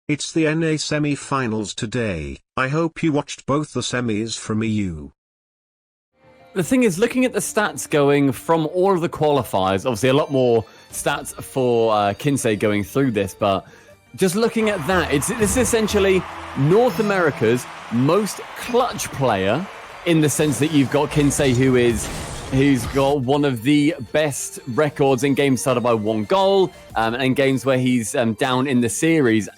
It's the NA semi-finals today. I hope you watched both the semis from EU. The thing is, looking at the stats going from all of the qualifiers, obviously a lot more stats for Kinseh going through this, but just looking at that, this is essentially North America's most clutch player, in the sense that you've got Kinseh, who's got one of the best records in games started by 1 goal, and games where he's down in the series,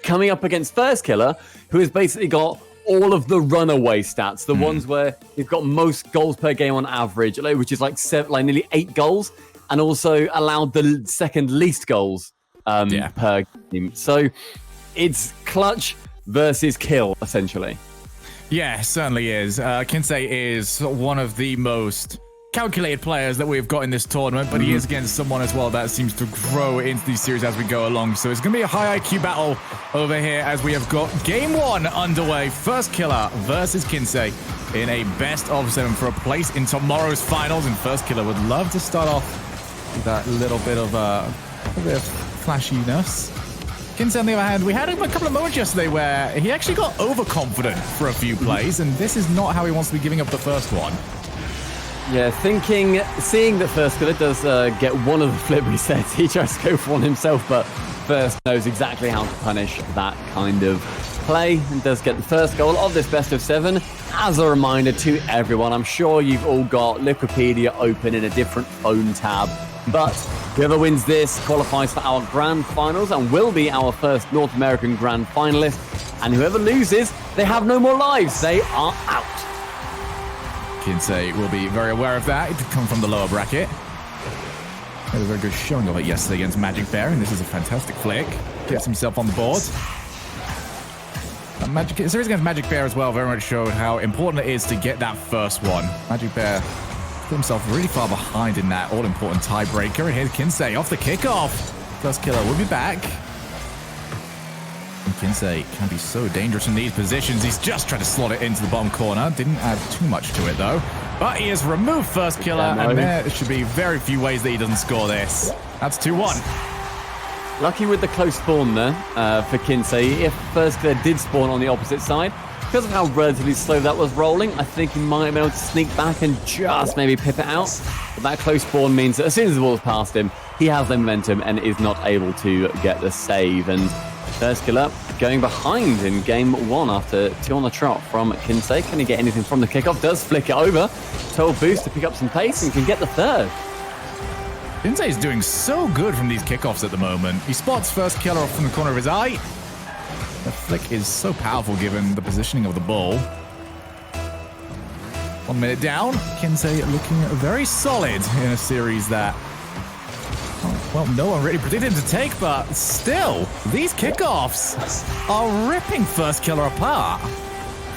coming up against Firstkiller, who has basically got all of the runaway stats, the ones where he's got most goals per game on average, which is like nearly 8 goals, and also allowed the second least goals per game. So it's clutch versus kill, essentially. Yeah, certainly is. Kinseh is one of the most calculated players that we've got in this tournament, but he is against someone as well that seems to grow into these series as we go along. So it's going to be a high IQ battle over here as we have got game 1 underway. Firstkiller versus Kinseh in a best of 7 for a place in tomorrow's finals. And Firstkiller would love to start off with that little bit of flashiness. Kinseh, on the other hand, we had him a couple of moments yesterday where he actually got overconfident for a few plays, and this is not how he wants to be giving up the first one. Yeah, seeing that Firstkiller does get one of the flip resets, he tries to go for one himself, but First knows exactly how to punish that kind of play and does get the first goal of this best of 7. As a reminder to everyone, I'm sure you've all got Liquipedia open in a different phone tab, but whoever wins this qualifies for our grand finals and will be our first North American grand finalist, and whoever loses, they have no more lives. They are out. Kinseh will be very aware of that. It did come from the lower bracket. Had a very good showing of it yesterday against Magic Bear, and this is a fantastic flick. Gets himself on the board. Series against Magic Bear as well very much showed how important it is to get that first one. Magic Bear put himself really far behind in that all-important tiebreaker, and here's Kinseh off the kickoff. Firstkiller will be back. And Kinseh can be so dangerous in these positions. He's just trying to slot it into the bottom corner. Didn't add too much to it, though. But he has removed Firstkiller, and there should be very few ways that he doesn't score this. That's 2-1. Lucky with the close spawn there for Kinseh. If Firstkiller did spawn on the opposite side, because of how relatively slow that was rolling, I think he might have been able to sneak back and just maybe pip it out. But that close spawn means that as soon as the ball's past him, he has the momentum and is not able to get the save. And Firstkiller going behind in game 1 after 2 on the trot from Kinseh. Can he get anything from the kickoff? Does flick it over. 12 boost to pick up some pace and can get the third. Kinseh is doing so good from these kickoffs at the moment. He spots Firstkiller off from the corner of his eye. The flick is so powerful given the positioning of the ball. 1 minute down. Kinseh looking very solid in a series that, well, no one really predicted him to take, but still, these kickoffs are ripping Firstkiller apart.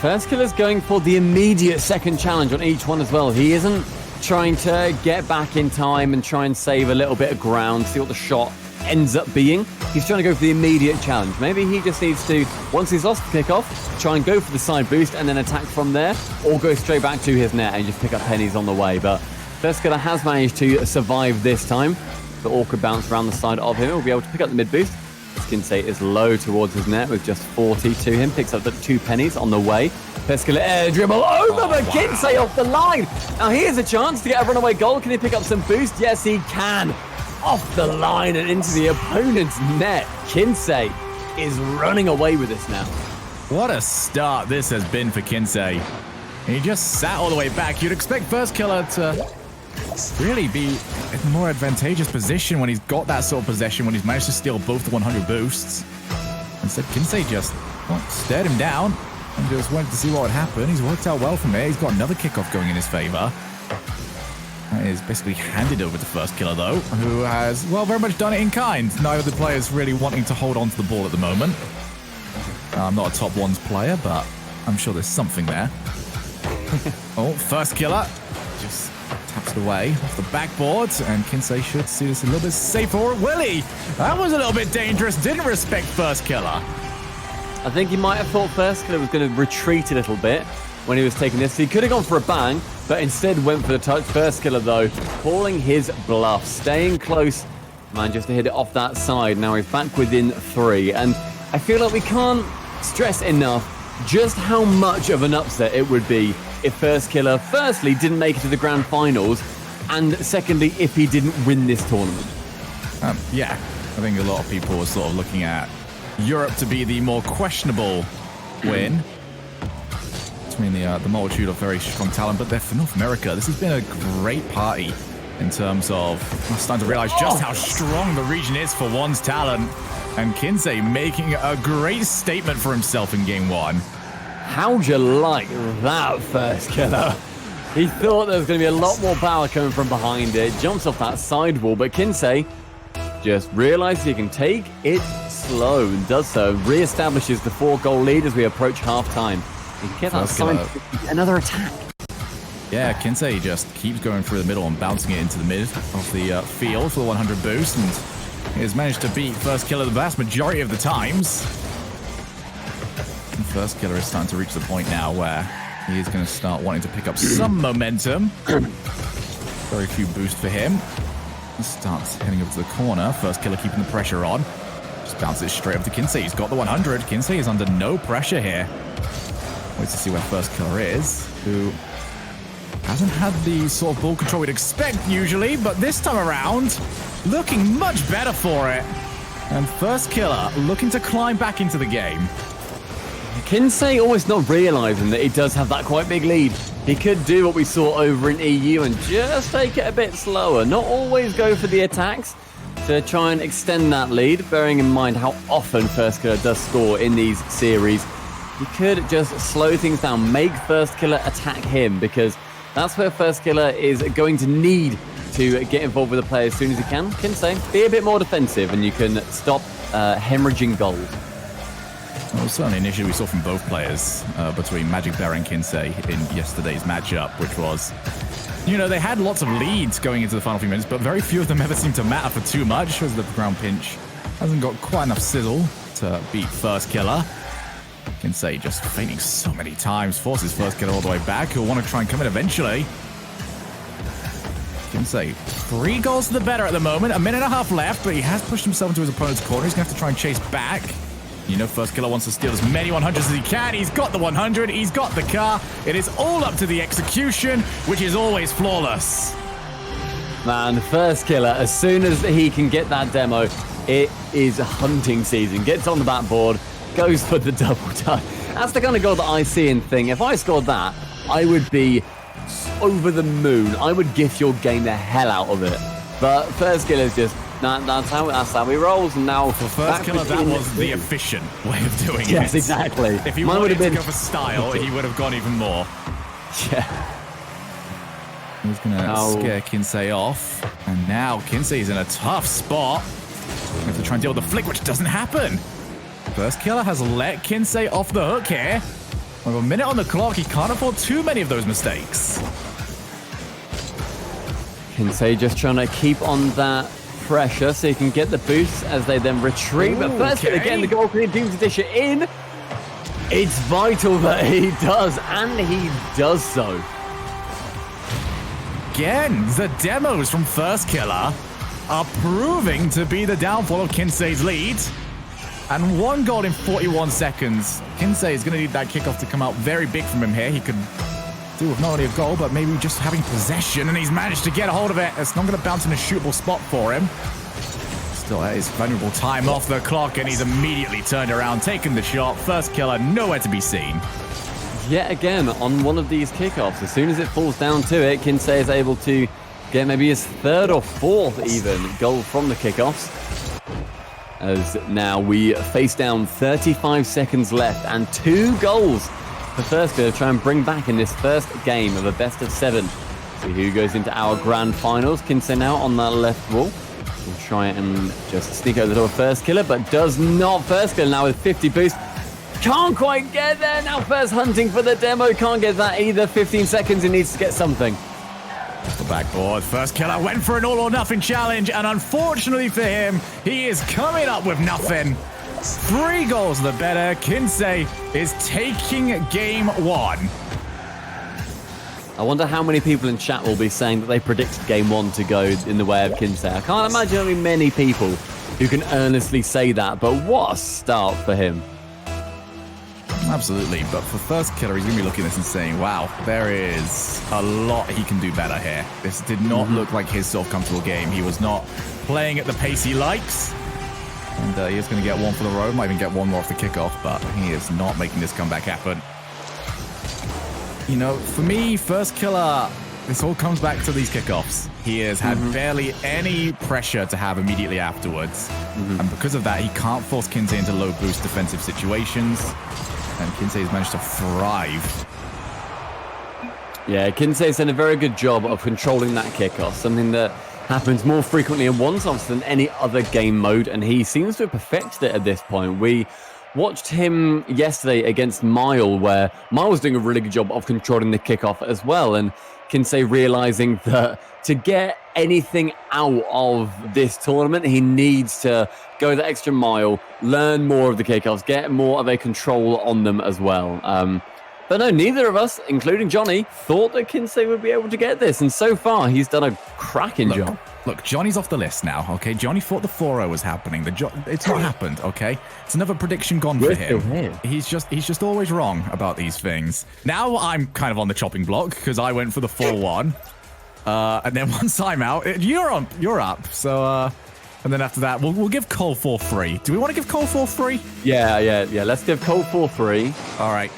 Firstkiller's going for the immediate second challenge on each one as well. He isn't trying to get back in time and try and save a little bit of ground, see what the shot ends up being. He's trying to go for the immediate challenge. Maybe he just needs to, once he's lost the kickoff, try and go for the side boost and then attack from there, or go straight back to his net and just pick up pennies on the way. But Firstkiller has managed to survive this time. The awkward bounce around the side of him. He'll be able to pick up the mid boost. Kinseh is low towards his net with just 40 to him. Picks up the 2 pennies on the way. Firstkiller air dribble over, but Kinseh off the line. Now here's a chance to get a runaway goal. Can he pick up some boost? Yes, he can. Off the line and into the opponent's net. Kinseh is running away with this now. What a start this has been for Kinseh. He just sat all the way back. You'd expect Firstkiller to really be in a more advantageous position when he's got that sort of possession, when he's managed to steal both the 100 boosts. Instead, Kinseh just stared him down and just wanted to see what would happen. He's worked out well from it. He's got another kickoff going in his favor. That is basically handed over to Firstkiller, though, who has, well, very much done it in kind. Neither of the players really wanting to hold on to the ball at the moment. I'm not a top ones player, but I'm sure there's something there. Firstkiller just taps it away off the backboard, and Kinseh should see this a little bit safer. Or will he? That was a little bit dangerous. Didn't respect Firstkiller. I think he might have thought Firstkiller was going to retreat a little bit when he was taking this. He could have gone for a bang, but instead went for the touch. Firstkiller, though, calling his bluff, staying close, manages to hit it off that side. Now he's back within 3, and I feel like we can't stress enough just how much of an upset it would be if Firstkiller, firstly, didn't make it to the grand finals, and secondly, if he didn't win this tournament. Yeah, I think a lot of people are sort of looking at Europe to be the more questionable win. Between the multitude of very strong talent, but for North America, this has been a great party in terms of starting to realize just how strong the region is for one's talent. And Kinseh making a great statement for himself in game one. How'd you like that, Firstkiller? He thought there was going to be a lot more power coming from behind it, jumps off that sidewall, but Kinseh just realizes he can take it slow and does so, re-establishes the 4-goal lead as we approach half-time. He can get that side, another attack. Yeah, Kinseh just keeps going through the middle and bouncing it into the mid of the field for the 100 boost, and he has managed to beat Firstkiller the vast majority of the times. And Firstkiller is starting to reach the point now where he is going to start wanting to pick up some momentum. Very few boost for him. He starts heading up to the corner. Firstkiller keeping the pressure on. Just bounces straight up to Kinseh. He's got the 100. Kinseh is under no pressure here. Wait to see where Firstkiller is, who hasn't had the sort of ball control we'd expect usually, but this time around, looking much better for it. And Firstkiller looking to climb back into the game. Kinseh almost not realizing that he does have that quite big lead. He could do what we saw over in EU and just take it a bit slower. Not always go for the attacks to try and extend that lead, bearing in mind how often Firstkiller does score in these series. He could just slow things down, make Firstkiller attack him, because that's where Firstkiller is going to need to get involved with the play as soon as he can. Kinseh, be a bit more defensive and you can stop hemorrhaging goals. Well, certainly an issue we saw from both players between Magic Bear and Kinseh in yesterday's matchup, which was, you know, they had lots of leads going into the final few minutes, but very few of them ever seemed to matter for too much, as the ground pinch hasn't got quite enough sizzle to beat Firstkiller. Kinseh just fainting so many times, forces Firstkiller all the way back. He'll want to try and come in eventually. Kinseh, 3 goals to the better at the moment. A minute and a half left, but he has pushed himself into his opponent's corner. He's going to have to try and chase back. You know, Firstkiller wants to steal as many 100s as he can. He's got the 100. He's got the car. It is all up to the execution, which is always flawless. Man, Firstkiller, as soon as he can get that demo, it is hunting season. Gets on the backboard, goes for the double touch. That's the kind of goal that I see and think, if I scored that, I would be over the moon. I would gift your game the hell out of it. But Firstkiller's just, that's how he rolls. And now for Firstkiller, that was the efficient way of doing it. Yes, exactly. If he wanted to go for style, he would have gone even more. Yeah. He's going to scare Kinseh off. And now Kinsey's in a tough spot. We have to try and deal with the flick, which doesn't happen. Firstkiller has let Kinseh off the hook here. With a minute on the clock, he can't afford too many of those mistakes. Kinseh just trying to keep on that pressure so he can get the boosts as they then retreat. But Firstkiller again, the goal clear, to dish it in. It's vital that he does, and he does so. Again, the demos from Firstkiller are proving to be the downfall of Kinsey's lead. And 1 goal in 41 seconds. Kinseh is going to need that kickoff to come out very big from him here. He could do with not only a goal, but maybe just having possession, and he's managed to get a hold of it. It's not going to bounce in a shootable spot for him. Still, that is valuable time off the clock, and he's immediately turned around, taken the shot. Firstkiller nowhere to be seen. Yet again, on one of these kickoffs, as soon as it falls down to it, Kinseh is able to get maybe his 3rd or 4th even goal from the kickoffs. As now we face down 35 seconds left and 2 goals for Firstkiller to try and bring back in this first game of a best of 7. See who goes into our grand finals. Kinseh now on that left wall. We'll try and just sneak over the door of Firstkiller, but does not. Firstkiller now with 50 boost. Can't quite get there. Now First hunting for the demo. Can't get that either. 15 seconds. He needs to get something. The backboard. Firstkiller went for an all-or-nothing challenge, and unfortunately for him, he is coming up with nothing. 3 goals the better. Kinseh is taking game 1. I wonder how many people in chat will be saying that they predicted game 1 to go in the way of Kinseh. I can't imagine there'll be many people who can earnestly say that, but what a start for him. Absolutely, but for Firstkiller, he's going to be looking at this and saying, wow, there is a lot he can do better here. This did not look like his sort of comfortable game. He was not playing at the pace he likes. And he is going to get one for the road, might even get one more off the kickoff, but he is not making this comeback happen. You know, for me, Firstkiller, this all comes back to these kickoffs. He has had barely any pressure to have immediately afterwards. And because of that, he can't force Kinseh into low boost defensive situations. And Kinseh has managed to thrive. Yeah, Kinseh's done a very good job of controlling that kickoff, something that happens more frequently in one offs than any other game mode, and he seems to have perfected it at this point. We watched him yesterday against Mile, where Mile was doing a really good job of controlling the kickoff as well, and Kinseh realizing that to get anything out of this tournament, he needs to go the extra mile, learn more of the kickoffs, get more of a control on them as well. But no, neither of us, including Johnny, thought that Kinseh would be able to get this. And so far, he's done a cracking job. Look, Johnny's off the list now, okay? Johnny thought the 4-0 was happening. It's not happened, okay? It's another prediction gone for him. He's just always wrong about these things. Now I'm kind of on the chopping block because I went for the 4-1. And then once I'm out, you're up. So, and then after that, we'll give Cole 4-3. Do we want to give Cole 4-3? Yeah. Let's give Cole 4-3. All right.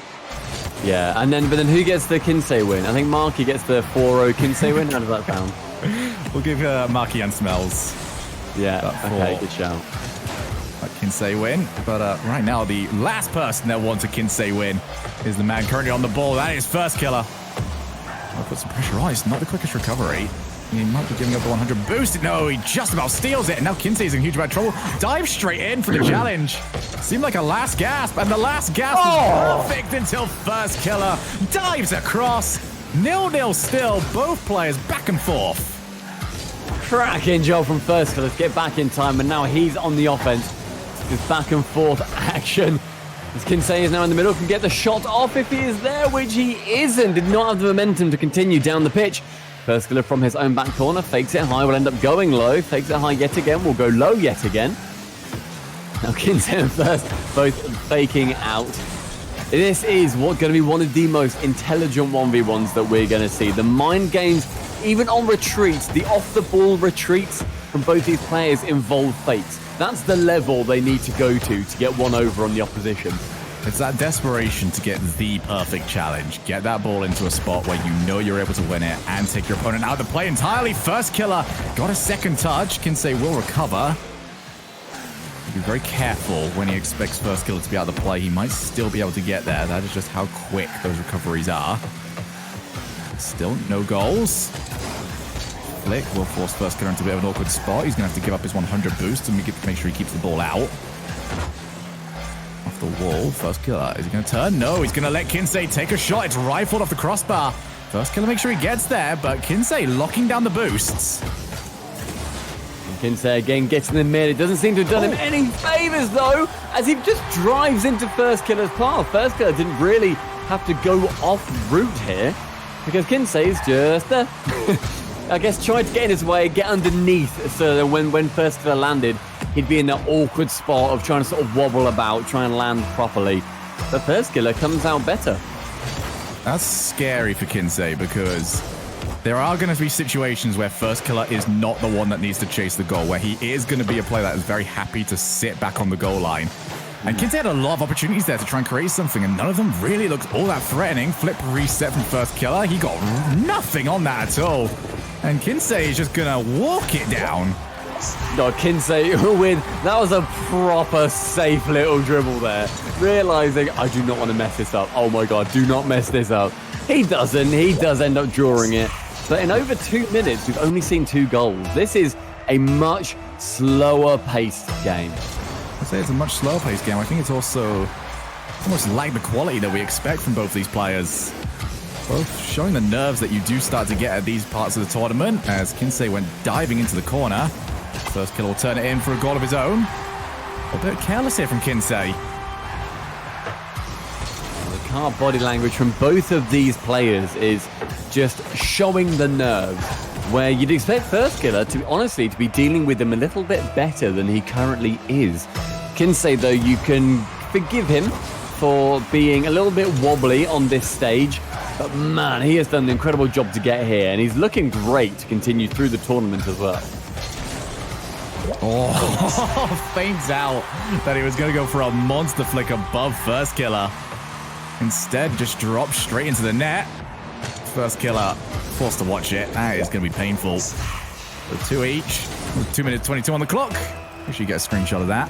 Yeah, but then who gets the Kinseh win? I think Marky gets the 4-0 Kinseh win. How does that sound? We'll give Marky and Smells. Yeah, okay, good shout. Kinseh win. But right now, the last person that wants a Kinseh win is the man currently on the ball. That is Firstkiller. I'll put some pressure on. It's not the quickest recovery. He might be giving up the 100 boost. No, he just about steals it. And now Kinseh's in huge amount of trouble. Dives straight in for the challenge. Seemed like a last gasp. And the last gasp was perfect until Firstkiller dives across. 0-0 still. Both players back and forth. Cracking job from Firstkiller to get back in time. And now he's on the offense. This back and forth action. As Kinseh is now in the middle, can get the shot off if he is there, which he isn't. Did not have the momentum to continue down the pitch. Firstkiller from his own back corner, fakes it high, will end up going low, fakes it high yet again, will go low yet again. Now Kinseh and First both faking out. This is what's going to be one of the most intelligent 1v1s that we're going to see. The mind games, even on retreats, the off-the-ball retreats from both these players involve fakes. That's the level they need to go to get one over on the opposition. It's that desperation to get the perfect challenge. Get that ball into a spot where you know you're able to win it and take your opponent out of the play entirely. Firstkiller got a second touch. Kinseh will recover. Be very careful when he expects Firstkiller to be out of the play. He might still be able to get there. That is just how quick those recoveries are. Still no goals. Flick will force Firstkiller into a bit of an awkward spot. He's going to have to give up his 100 boost to make sure he keeps the ball out. Off the wall, Firstkiller, is he going to turn? No, he's going to let Kinseh take a shot. It's rifled off the crossbar. Firstkiller makes sure he gets there, but Kinseh locking down the boosts. Kinseh again gets in the mid. It doesn't seem to have done him any favors though, as he just drives into Firstkiller's path. Firstkiller didn't really have to go off route here, because Kinseh's just I guess tried to get in his way, get underneath, so that when Firstkiller landed, he'd be in that awkward spot of trying to sort of wobble about, try and land properly. But Firstkiller comes out better. That's scary for Kinseh, because there are going to be situations where Firstkiller is not the one that needs to chase the goal, where he is going to be a player that is very happy to sit back on the goal line. And Kinseh had a lot of opportunities there to try and create something, and none of them really looked all that threatening. Flip reset from Firstkiller. He got nothing on that at all. And Kinseh is just going to walk it down. No, Kinseh with, that was a proper safe little dribble there. Realizing, I do not want to mess this up. Oh my God, do not mess this up. He doesn't. He does end up drawing it. But in over 2 minutes, we've only seen 2 goals. This is a much slower paced game. I'd say it's a much slower paced game. I think it's also almost like the quality that we expect from both these players. Both showing the nerves that you do start to get at these parts of the tournament, as Kinseh went diving into the corner. Firstkiller will turn it in for a goal of his own. A bit careless here from Kinseh. The car body language from both of these players is just showing the nerves. where you'd expect Firstkiller to honestly to be dealing with him a little bit better than he currently is. Kinseh, though, you can forgive him for being a little bit wobbly on this stage, but man, he has done an incredible job to get here, and he's looking great to continue through the tournament as well. Oh, feigns out that he was going to go for a monster flick above Firstkiller. Instead, just dropped straight into the net. Firstkiller forced to watch it. That is going to be painful. So 2 each. 2 minutes 22 on the clock. We should get a screenshot of that.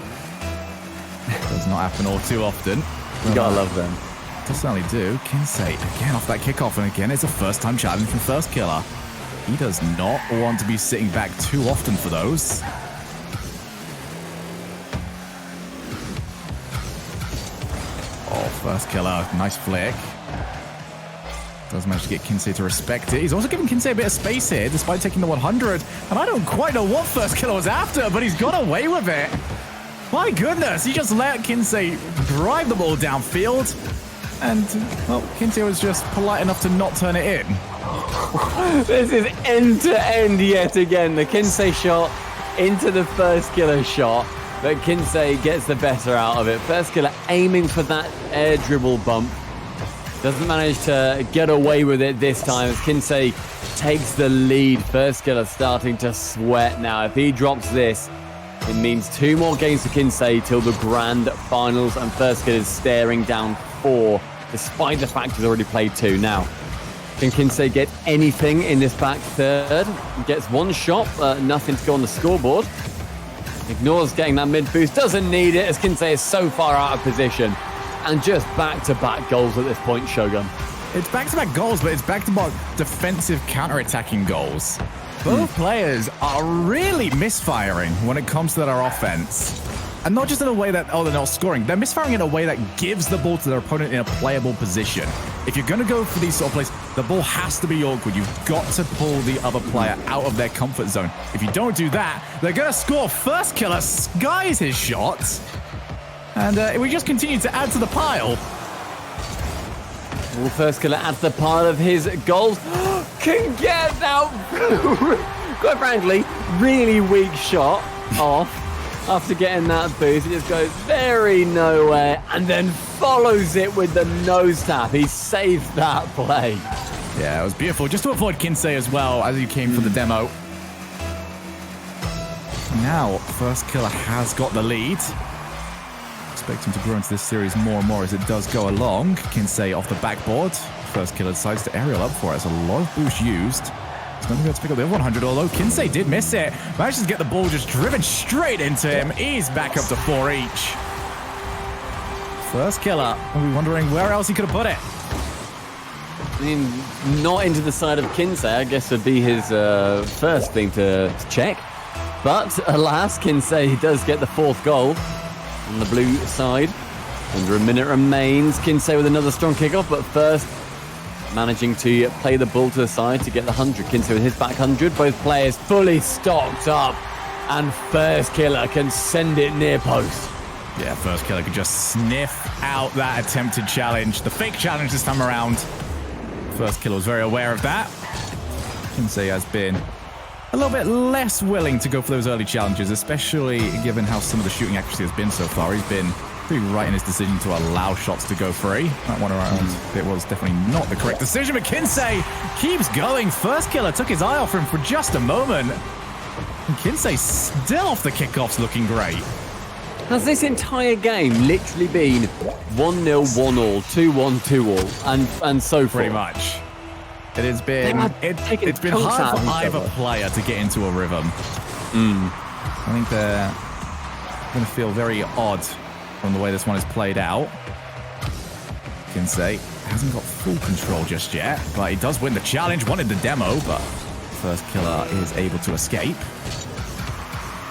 Does not happen all too often. You gotta love them. Does certainly do. Kinseh again off that kickoff, and again it's a first-time challenge from Firstkiller. He does not want to be sitting back too often for those. Oh, Firstkiller, nice flick. Does manage to get Kinseh to respect it. He's also giving Kinseh a bit of space here, despite taking the 100. And I don't quite know what Firstkiller was after, but he's got away with it. My goodness, he just let Kinseh drive the ball downfield. And, well, Kinseh was just polite enough to not turn it in. This is end-to-end yet again. The Kinseh shot into the Firstkiller shot, but Kinseh gets the better out of it. Firstkiller aiming for that air dribble bump. Doesn't manage to get away with it this time as Kinseh takes the lead. Firstkiller starting to sweat now. If he drops this, it means 2 more games for Kinseh till the grand finals, and Firstkiller is staring down 4, despite the fact he's already played 2. Now, can Kinseh get anything in this back third? He gets 1 shot, nothing to go on the scoreboard. Ignores getting that mid boost, doesn't need it as Kinseh is so far out of position. And just back-to-back goals at this point, Shogun. It's back-to-back goals, but it's back-to-back defensive counter-attacking goals. Both players are really misfiring when it comes to their offense. And not just in a way that, they're not scoring. They're misfiring in a way that gives the ball to their opponent in a playable position. If you're going to go for these sort of plays, the ball has to be awkward. You've got to pull the other player out of their comfort zone. If you don't do that, they're going to score. Firstkiller skies his shot. And we just continue to add to the pile. Well, Firstkiller adds the pile of his goals. Can get that, quite frankly, really weak shot off. After getting that boost, it just goes very nowhere and then follows it with the nose tap. He saved that play. Yeah, it was beautiful. Just to avoid Kinseh as well as he came for the demo. Now, Firstkiller has got the lead. Expecting to grow into this series more and more as it does go along. Kinseh off the backboard. Firstkiller decides to aerial up for it. It's a lot of boost used. He's not going to be able to pick up the other 100, although Kinseh did miss it. Manages to get the ball just driven straight into him. He's back up to 4 each. Firstkiller will be wondering where else he could have put it. I mean, not into the side of Kinseh, I guess would be his first thing to check. But alas, Kinseh does get the 4th goal on the blue side. Under a minute remains. Kinseh with another strong kickoff, but first managing to play the ball to the side to get the 100. Kinseh with his back 100. Both players fully stocked up, and Firstkiller can send it near post. Yeah, Firstkiller could just sniff out that attempted challenge. The fake challenge this time around. Firstkiller was very aware of that. Kinseh has been a little bit less willing to go for those early challenges, especially given how some of the shooting accuracy has been so far. He's been pretty right in his decision to allow shots to go free. That one around, it was definitely not the correct decision, but Kinseh keeps going. Firstkiller took his eye off him for just a moment. And Kinseh still off the kickoffs looking great. Has this entire game literally been 1-0, 1-all, 2-1, 2-all, and so forth? Pretty much. It has been it's been hard for either player to get into a rhythm. I think they're going to feel very odd from the way this one is played out. Kinseh hasn't got full control just yet, but he does win the challenge. Wanted the demo, but Firstkiller is able to escape.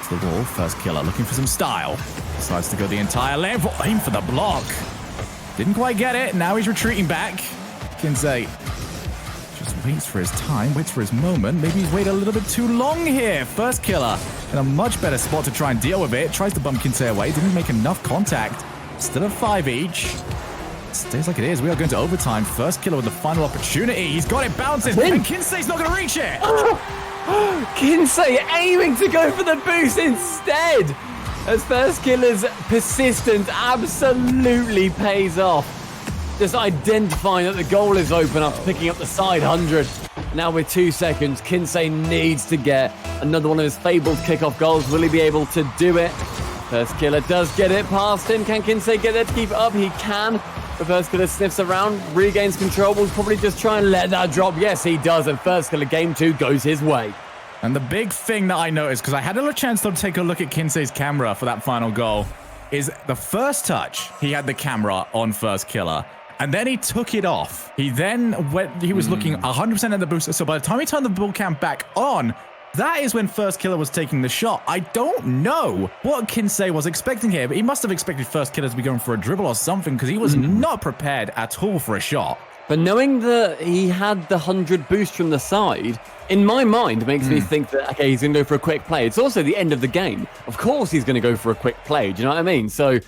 To the wall, Firstkiller looking for some style. Decides to go the entire length. Aim for the block. Didn't quite get it. Now he's retreating back. Kinseh just waits for his time, waits for his moment. Maybe he's waited a little bit too long here. Firstkiller in a much better spot to try and deal with it. Tries to bump Kinseh away. Didn't make enough contact. Still at 5 each. Stays like it is. We are going to overtime. Firstkiller with the final opportunity. He's got it bouncing. And Kinseh's not going to reach it. Kinseh aiming to go for the boost instead. As Firstkiller's persistence absolutely pays off. Just identifying that the goal is open after picking up the side 100. Now with 2 seconds, Kinseh needs to get another one of his fabled kickoff goals. Will he be able to do it? Firstkiller does get it past him. Can Kinseh get there to keep it up? He can. But Firstkiller sniffs around, regains control. Will probably just try and let that drop. Yes, he does. And Firstkiller game 2 goes his way. And the big thing that I noticed, because I had a little chance to take a look at Kinsey's camera for that final goal, is the first touch, he had the camera on Firstkiller. And then he took it off. He was looking 100% at the boost. So by the time he turned the ball cam back on, that is when Firstkiller was taking the shot. I don't know what Kinseh was expecting here, but he must have expected Firstkiller to be going for a dribble or something, because he was not prepared at all for a shot. But knowing that he had the 100 boost from the side, in my mind, makes me think that, okay, he's going to go for a quick play. It's also the end of the game. Of course he's going to go for a quick play. Do you know what I mean? So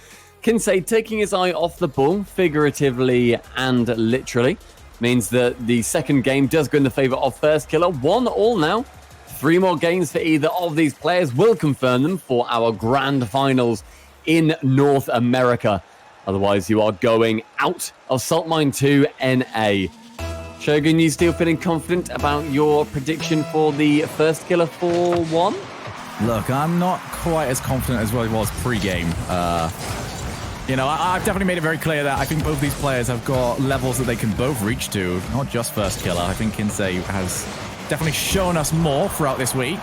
Kinseh taking his eye off the ball, figuratively and literally, means that the second game does go in the favor of Firstkiller. 1-1 now. 3 more games for either of these players will confirm them for our grand finals in North America. Otherwise, you are going out of Salt Mine 2 NA. Shogun, you still feeling confident about your prediction for the Firstkiller 4-1? Look, I'm not quite as confident as what I was pre-game. I've definitely made it very clear that I think both these players have got levels that they can both reach to, not just Firstkiller. I think Kinseh has definitely shown us more throughout this week.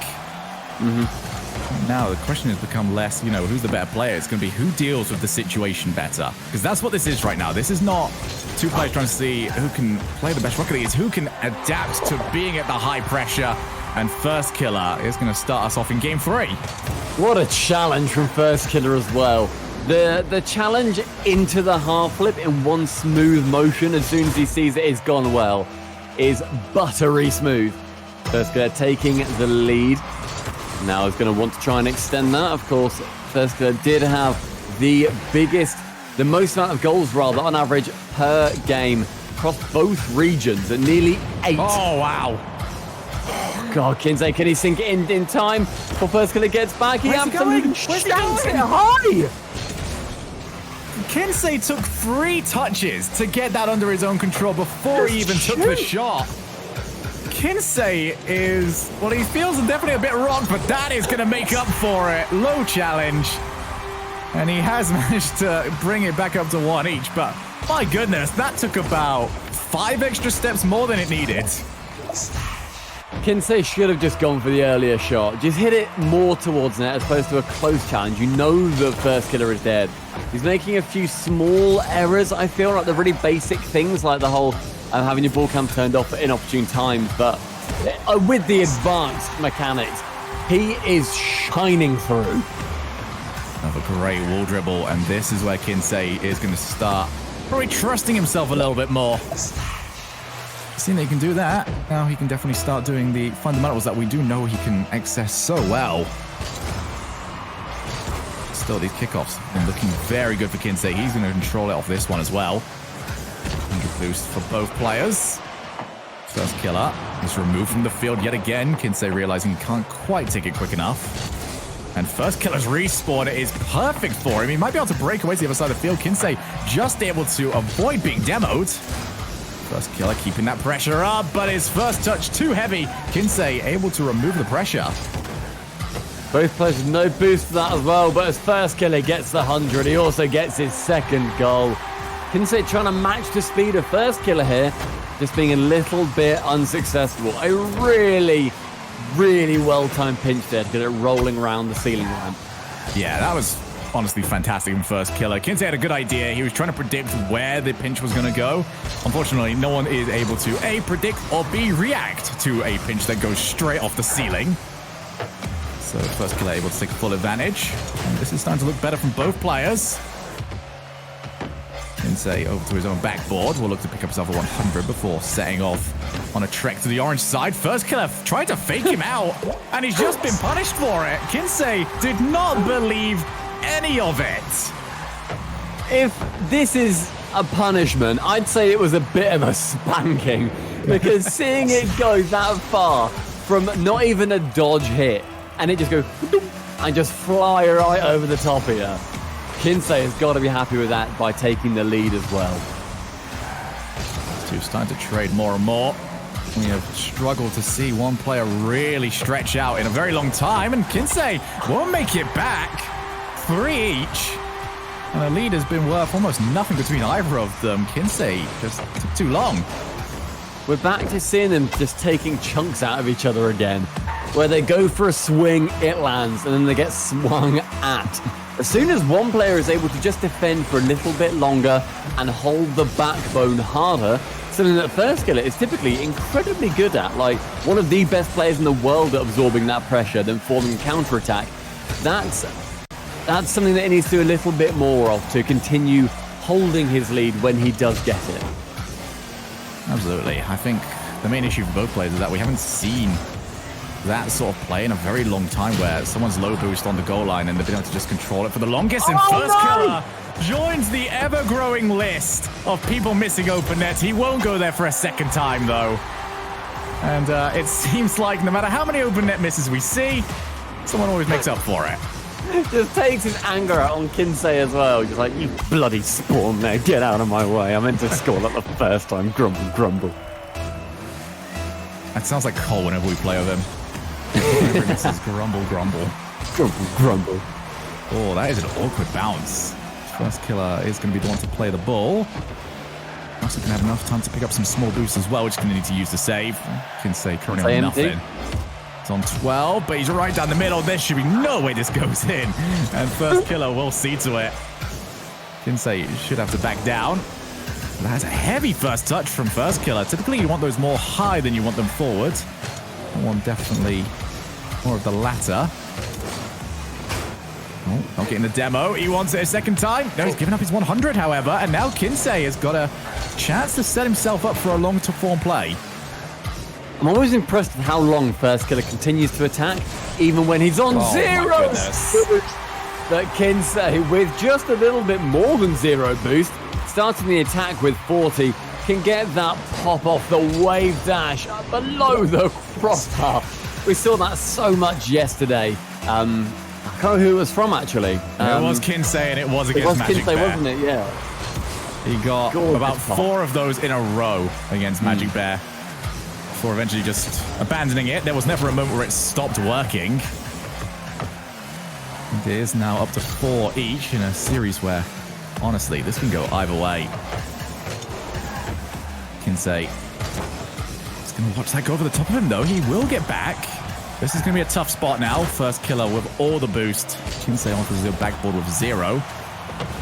Now, the question has become less, who's the better player? It's going to be who deals with the situation better. Because that's what this is right now. This is not two players trying to see who can play the best Rocket League. It's who can adapt to being at the high pressure. And Firstkiller is going to start us off in game 3. What a challenge from Firstkiller as well. The challenge into the half flip in one smooth motion as soon as he sees it is gone well is buttery smooth. Firstkiller taking the lead. Now he's going to want to try and extend that. Of course, Firstkiller did have the most amount of goals rather on average per game across both regions at nearly 8. Oh, wow. God, Kinseh, can he sink it in time before Firstkiller gets back? He absolutely shouts it high! Kinseh took 3 touches to get that under his own control before he even took the shot. Kinseh is, well, he feels definitely a bit rocked, but that is going to make up for it. Low challenge. And he has managed to bring it back up to 1 each, but my goodness, that took about 5 extra steps more than it needed. Kinseh should have just gone for the earlier shot. Just hit it more towards net as opposed to a close challenge. You know the Firstkiller is dead. He's making a few small errors, I feel, like the really basic things like the whole having your ball cam turned off at inopportune times. But with the advanced mechanics, he is shining through. Another great wall dribble, and this is where Kinseh is going to start probably trusting himself a little bit more. Seeing that he can do that, now he can definitely start doing the fundamentals that we do know he can access so well. Still, these kickoffs have been looking very good for Kinseh. He's going to control it off this one as well. 100 boost for both players. Firstkiller is removed from the field yet again. Kinseh realizing he can't quite take it quick enough. And Firstkiller's respawn is perfect for him. He might be able to break away to the other side of the field. Kinseh just able to avoid being demoed. Firstkiller keeping that pressure up, but his first touch too heavy. Kinseh able to remove the pressure. Both players with no boost for that as well, but as Firstkiller gets the 100, he also gets his second goal. Kinseh trying to match the speed of Firstkiller here, just being a little bit unsuccessful. A really, really well-timed pinch there to get it rolling around the ceiling ramp. Yeah, that was honestly fantastic from Firstkiller. Kinseh had a good idea. He was trying to predict where the pinch was going to go. Unfortunately, no one is able to A, predict, or B, react to a pinch that goes straight off the ceiling. So Firstkiller able to take full advantage. And this is starting to look better from both players. Kinseh over to his own backboard. Will look to pick up himself a 100 before setting off on a trek to the orange side. Firstkiller tried to fake him out, and he's just been punished for it. Kinseh did not believe any of it. If this is a punishment, I'd say it was a bit of a spanking, because seeing it go that far from not even a dodge hit, and it just goes and just fly right over the top here. Kinseh has got to be happy with that by taking the lead as well. These two starting to trade more and more. We have struggled to see one player really stretch out in a very long time, and Kinseh won't make it back. 3 each. And the lead has been worth almost nothing between either of them. Kinseh just took too long. We're back to seeing them just taking chunks out of each other again, where they go for a swing, it lands, and then they get swung at. As soon as one player is able to just defend for a little bit longer and hold the backbone harder, something that Firstkiller is typically incredibly good at, like one of the best players in the world at absorbing that pressure, then forming a counterattack. That's something that he needs to do a little bit more of to continue holding his lead when he does get it. Absolutely. I think the main issue for both players is that we haven't seen that sort of play in a very long time where someone's low boost on the goal line and they've been able to just control it for the longest. And Firstkiller joins the ever-growing list of people missing open net. He won't go there for a second time, though. And it seems like no matter how many open net misses we see, someone always makes up for it. Just takes his anger out on Kinseh as well. Just like, you bloody spawn there, get out of my way. I meant to score that the first time. Grumble, grumble. That sounds like Cole whenever we play with him. Whenever he misses grumble, grumble. Grumble, grumble. Oh, that is an awkward bounce. Firstkiller is going to be the one to play the ball. Also going to have enough time to pick up some small boosts as well, which he's going to need to use to save. Kinseh currently on nothing. It's on 12, but he's right down the middle. There should be no way this goes in. And Firstkiller will see to it. Kinseh should have to back down. That's a heavy first touch from Firstkiller. Typically, you want those more high than you want them forward. That one definitely more of the latter. Oh, not getting the demo. He wants it a second time. No, he's given up his 100, however. And now Kinseh has got a chance to set himself up for a long-form play. I'm always impressed with how long Firstkiller continues to attack, even when he's on zero boost. But Kinseh, with just a little bit more than zero boost, starting the attack with 40, can get that pop off the wave dash below the crossbar. We saw that so much yesterday. I can't remember who it was from, actually. It was Kinseh, and it was against Magic Kinseh, Bear. wasn't it? Yeah. He got about 4 of those in a row against Magic Bear. Before eventually just abandoning it. There was never a moment where it stopped working. It is now up to 4 each in a series where, honestly, this can go either way. Kinseh is going to watch that go over the top of him, though. He will get back. This is going to be a tough spot now. Firstkiller with all the boost. Kinseh offers the backboard with 0.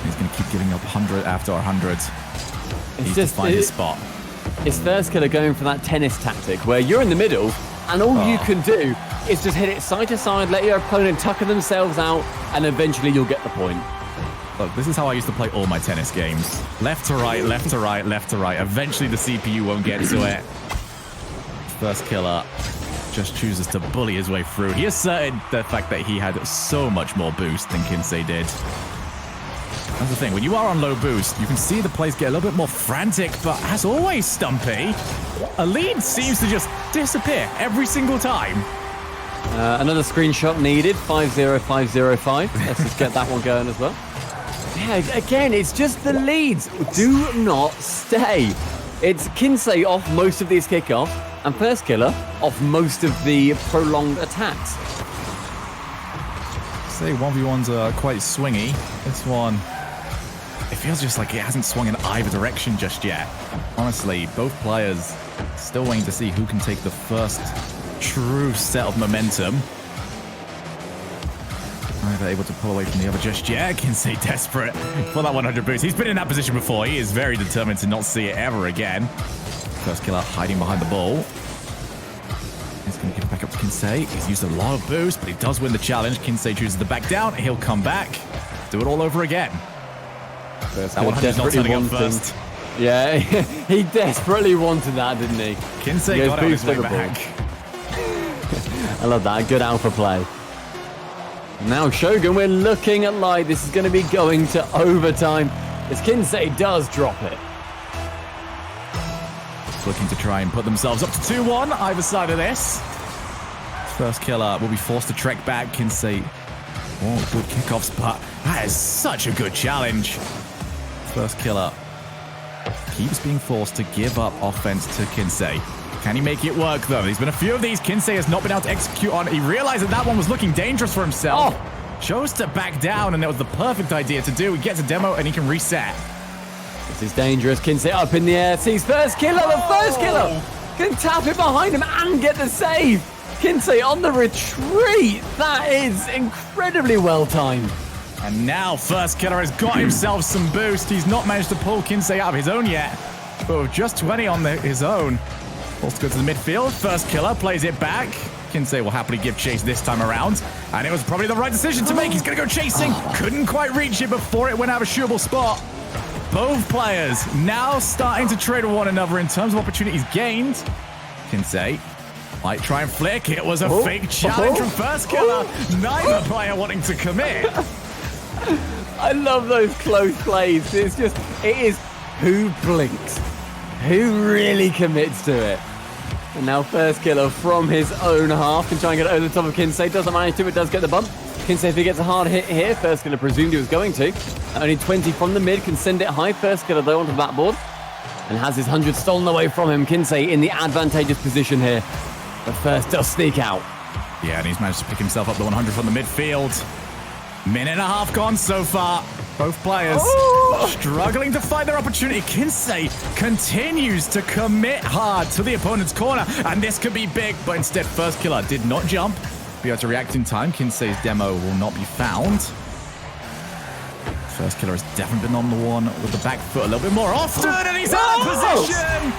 He's going to keep giving up 100 after 100. He's just to find his spot. It's Firstkiller going for that tennis tactic where you're in the middle and all you can do is just hit it side to side, let your opponent tucker themselves out, and eventually you'll get the point. Look, this is how I used to play all my tennis games. Left to right, left to right, left to right. Eventually the CPU won't get to it. Firstkiller just chooses to bully his way through. He asserted the fact that he had so much more boost than Kinseh did. That's the thing, when you are on low boost, you can see the plays get a little bit more frantic, but as always, Stumpy, a lead seems to just disappear every single time. Another screenshot needed, 50505. Let's just get that one going as well. Yeah, again, it's just the leads do not stay. It's Kinseh off most of these kickoffs, and Firstkiller off most of the prolonged attacks. Say 1v1s are quite swingy. This one, it feels just like it hasn't swung in either direction just yet. Honestly, both players still waiting to see who can take the first true set of momentum. Neither able to pull away from the other just yet. Kinseh desperate for that 100 boost. He's been in that position before. He is very determined to not see it ever again. Firstkiller hiding behind the ball. He's going to give it back up to Kinseh. He's used a lot of boost, but he does win the challenge. Kinseh chooses to back down. He'll come back. Do it all over again. That 100's not turning up first. Yeah, he desperately wanted that, didn't he? Kinseh got it on his way back. I love that. Good alpha play. Now, Shogun, we're looking at light. This is going to be going to overtime as Kinseh does drop it. Looking to try and put themselves up to 2-1 either side of this. Firstkiller will be forced to trek back. Kinseh, oh, good kickoffs, but that is such a good challenge. Firstkiller keeps being forced to give up offense to Kinseh. Can he make it work, though? There's been a few of these Kinseh has not been able to execute on. He realized that that one was looking dangerous for himself. Chose to back down, and that was the perfect idea to do. He gets a demo, and he can reset. This is dangerous. Kinseh up in the air. Sees Firstkiller. The Firstkiller can tap it behind him and get the save. Kinseh on the retreat. That is incredibly well timed. And now Firstkiller has got himself some boost. He's not managed to pull Kinseh out of his own yet, but with just 20 on his own. Forced to go to the midfield. Firstkiller plays it back. Kinseh will happily give chase this time around, and it was probably the right decision to make. He's going to go chasing. Couldn't quite reach it before it went out of a shootable spot. Both players now starting to trade with one another in terms of opportunities gained. Kinseh might try and flick. It was a fake challenge from Firstkiller. Neither player wanting to commit. I love those close plays. It is who blinks, who really commits to it. And now Firstkiller from his own half can try and get it over the top of Kinseh. Doesn't manage to, but does get the bump. Kinseh, if he gets a hard hit here, Firstkiller presumed he was going to. Only 20 from the mid, can send it high. Firstkiller, though, onto the backboard. And has his 100 stolen away from him. Kinseh in the advantageous position here. But first does sneak out. Yeah, and he's managed to pick himself up the 100 from the midfield. Minute and a half gone so far. Both players struggling to find their opportunity. Kinseh continues to commit hard to the opponent's corner, and this could be big, but instead Firstkiller did not jump. Be able to react in time. Kinsey's demo will not be found. Firstkiller has definitely been on the one with the back foot a little bit more often, and he's out of position.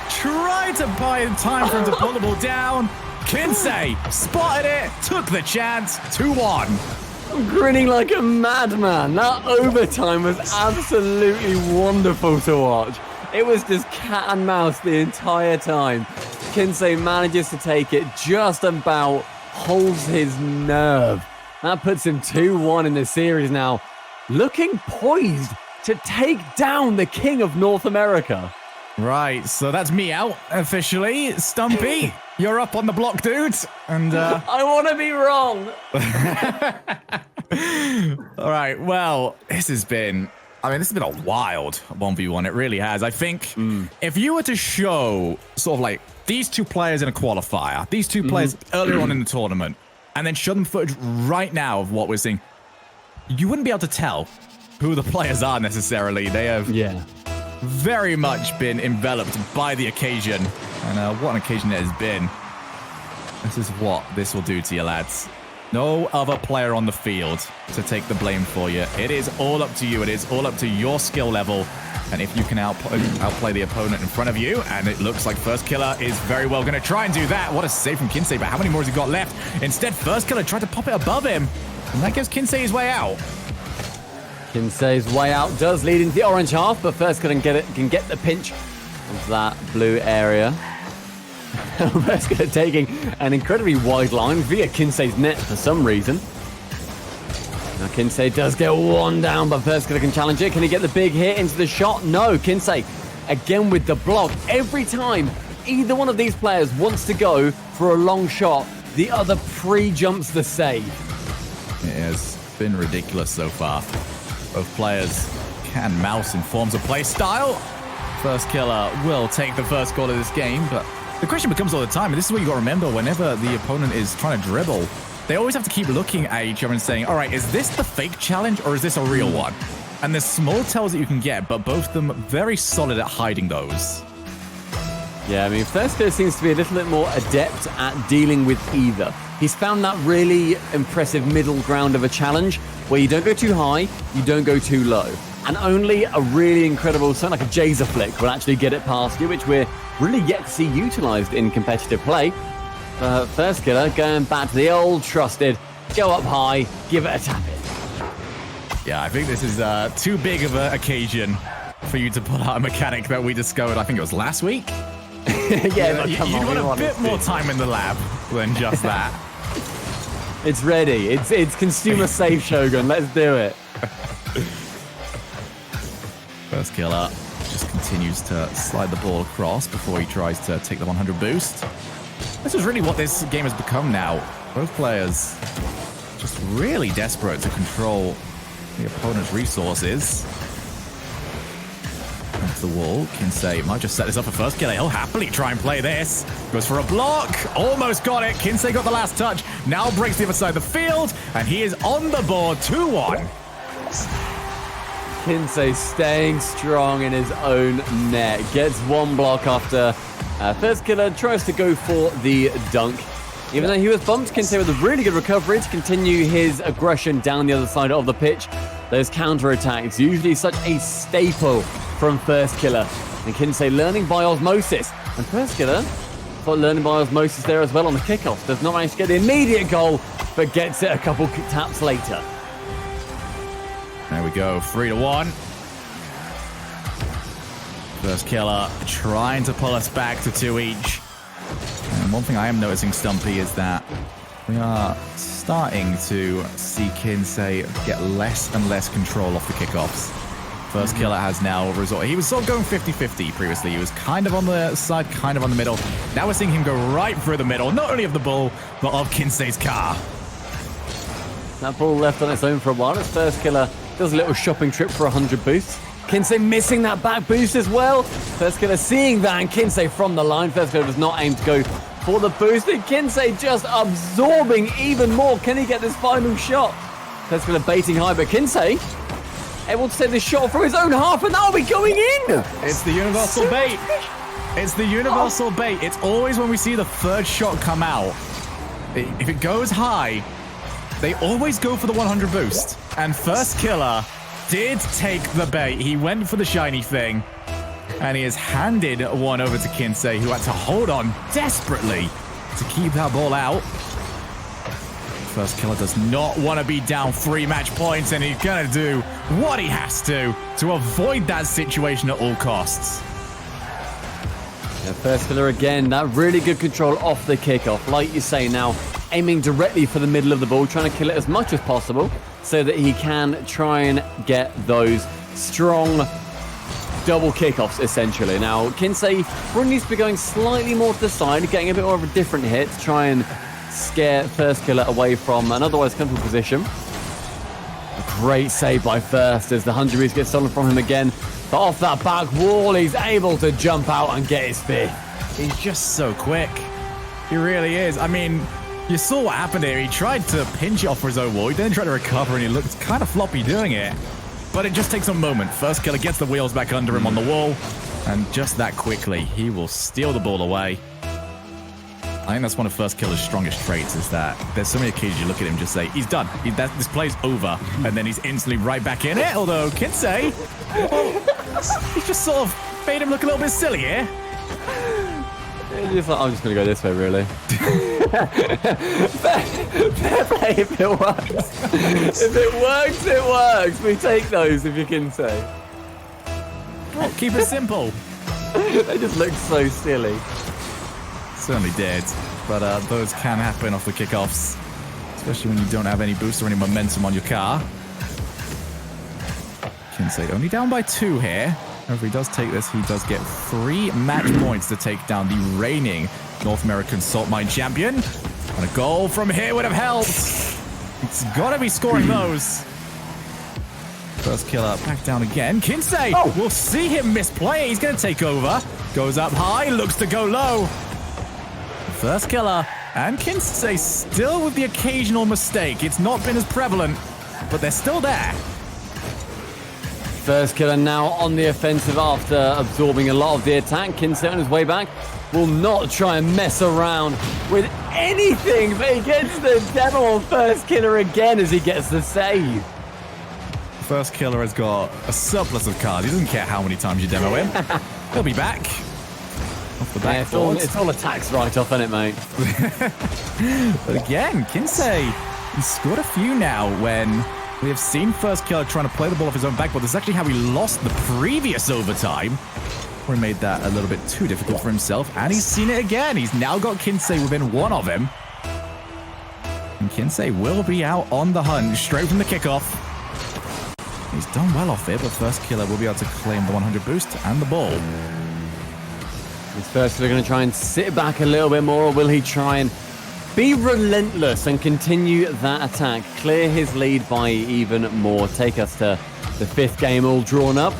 Tried to buy time for him to pull the ball down. Kinseh spotted it, took the chance, 2-1. I'm grinning like a madman. That overtime was absolutely wonderful to watch. It was just cat and mouse the entire time. Kinseh manages to take it, just about holds his nerve. That puts him 2-1 in the series now, looking poised to take down the king of North America. Right, so that's me out officially. Stumpy, you're up on the block, dude. And I want to be wrong. All right, well, this has been a wild 1v1. It really has. I think if you were to show sort of like these two players in a qualifier, these two players earlier on in the tournament, and then show them footage right now of what we're seeing, you wouldn't be able to tell who the players are necessarily. They have very much been enveloped by the occasion. And what an occasion it has been. This is what this will do to you, lads. No other player on the field to take the blame for you. It is all up to you. It is all up to your skill level. And if you can outplay the opponent in front of you, and it looks like Firstkiller is very well going to try and do that. What a save from Kinseh, but how many more has he got left? Instead, Firstkiller tried to pop it above him. And that gives Kinseh his way out. Kinsey's way out does lead into the orange half, but Firstkiller can get the pinch of that blue area. Firstkiller taking an incredibly wide line via Kinsey's net for some reason. Now Kinseh does get one down, but Firstkiller can challenge it. Can he get the big hit into the shot? No, Kinseh again with the block. Every time either one of these players wants to go for a long shot, the other pre-jumps the save. It has been ridiculous so far. Both players can mouse in forms of play style. Firstkiller will take the first goal of this game, but the question becomes all the time, and this is what you got to remember whenever the opponent is trying to dribble, they always have to keep looking at each other and saying, all right, is this the fake challenge or is this a real one? And there's small tells that you can get, but both of them very solid at hiding those. Yeah, I mean, Firstkiller seems to be a little bit more adept at dealing with either. He's found that really impressive middle ground of a challenge where you don't go too high, you don't go too low. And only a really incredible, something like a Jazer flick will actually get it past you, which we're really yet to see utilized in competitive play. Firstkiller going back to the old trusted, go up high, give it a tap in. Yeah, I think this is too big of an occasion for you to pull out a mechanic that we discovered, I think it was last week. Yeah, you'd want a bit more time in the lab than just that. It's ready. It's consumer safe, Shogun. Let's do it. Firstkiller just continues to slide the ball across before he tries to take the 100 boost. This is really what this game has become now. Both players just really desperate to control the opponent's resources. That's the wall. Kinseh might just set this up for FairJame. He'll happily try and play this. Goes for a block. Almost got it. Kinseh got the last touch. Now breaks the other side of the field. And he is on the board 2-1. Kinseh staying strong in his own net. Gets one block after FairJame tries to go for the dunk. Even though he was bumped, Kinseh with a really good recovery to continue his aggression down the other side of the pitch. Those counterattacks, usually such a staple from FairJame. And Kinseh learning by osmosis. And FairJame got learning by osmosis there as well on the kickoff. Does not manage to get the immediate goal, but gets it a couple taps later. There we go, 3-1. FairJame trying to pull us back to 2 each. And one thing I am noticing, Stumpy, is that we are starting to see Kinseh get less and less control off the kickoffs. FairJame has now resorted. He was sort of going 50-50 previously. He was kind of on the side, kind of on the middle. Now we're seeing him go right through the middle, not only of the ball, but of Kinseh's car. That ball left on its own for a while as FairJame does a little shopping trip for 100 boosts. Kinseh missing that back boost as well. FairJame seeing that, and Kinseh from the line. FairJame does not aim to go for the boost, and Kinseh just absorbing even more. Can he get this final shot? FairJame baiting high, but Kinseh able to take the shot from his own half, and that'll be going in. It's the universal bait. It's the universal bait. It's always when we see the third shot come out. If it goes high, they always go for the 100 boost. And FairJame did take the bait. He went for the shiny thing. And he has handed one over to Kinseh, who had to hold on desperately to keep that ball out. FairJame does not want to be down 3 match points, and he's going to do what he has to avoid that situation at all costs. Yeah, FairJame again, that really good control off the kickoff. Like you say now, aiming directly for the middle of the ball, trying to kill it as much as possible so that he can try and get those strong double kickoffs, essentially. Now, Kinseh probably needs to be going slightly more to the side, getting a bit more of a different hit to try and scare FairJame away from an otherwise comfortable position. A great save by First as the 100 boost gets stolen from him again. But off that back wall, he's able to jump out and get his fifth. He's just so quick. He really is. I mean, you saw what happened here. He tried to pinch it off for his own wall. He then tried to recover, and he looked kind of floppy doing it. But it just takes a moment. FairJame gets the wheels back under him on the wall. And just that quickly, he will steal the ball away. I think that's one of FairJame's strongest traits, is that there's so many occasions you look at him and just say, he's done. This play's over. And then he's instantly right back in it. Although Kinseh, well, he's just sort of made him look a little bit silly here. It's like, I'm just going to go this way, really. Fair play if it works. If it works, it works. We take those, if you can say. Well, keep it simple. They just look so silly. Certainly did. But those can happen off the kickoffs, especially when you don't have any boost or any momentum on your car. Kinseh only down by 2 here. If he does take this, he does get 3 match points to take down the reigning North American Salt Mine champion. And a goal from here would have helped. It's got to be scoring those. FairJame back down again. Kinseh, we'll see him misplay. He's going to take over. Goes up high, looks to go low. FairJame and Kinseh still with the occasional mistake. It's not been as prevalent, but they're still there. FairJame now on the offensive after absorbing a lot of the attack. Kinseh on his way back will not try and mess around with anything, but he gets the demo on FairJame again as he gets the save. FairJame has got a surplus of cards. He doesn't care how many times you demo him. He'll be back. Off the back it's all a tax write-off, isn't it, mate? But again, Kinseh, he's scored a few now when we have seen FairJame trying to play the ball off his own backboard. This is actually how he lost the previous overtime, where he made that a little bit too difficult for himself. And he's seen it again. He's now got Kinseh within 1 of him. And Kinseh will be out on the hunt straight from the kickoff. He's done well off it, but FairJame will be able to claim the 100 boost and the ball. Is Firstkiller going to try and sit back a little bit more, or will he try and be relentless and continue that attack? Clear his lead by even more. Take us to the 5th game all drawn up.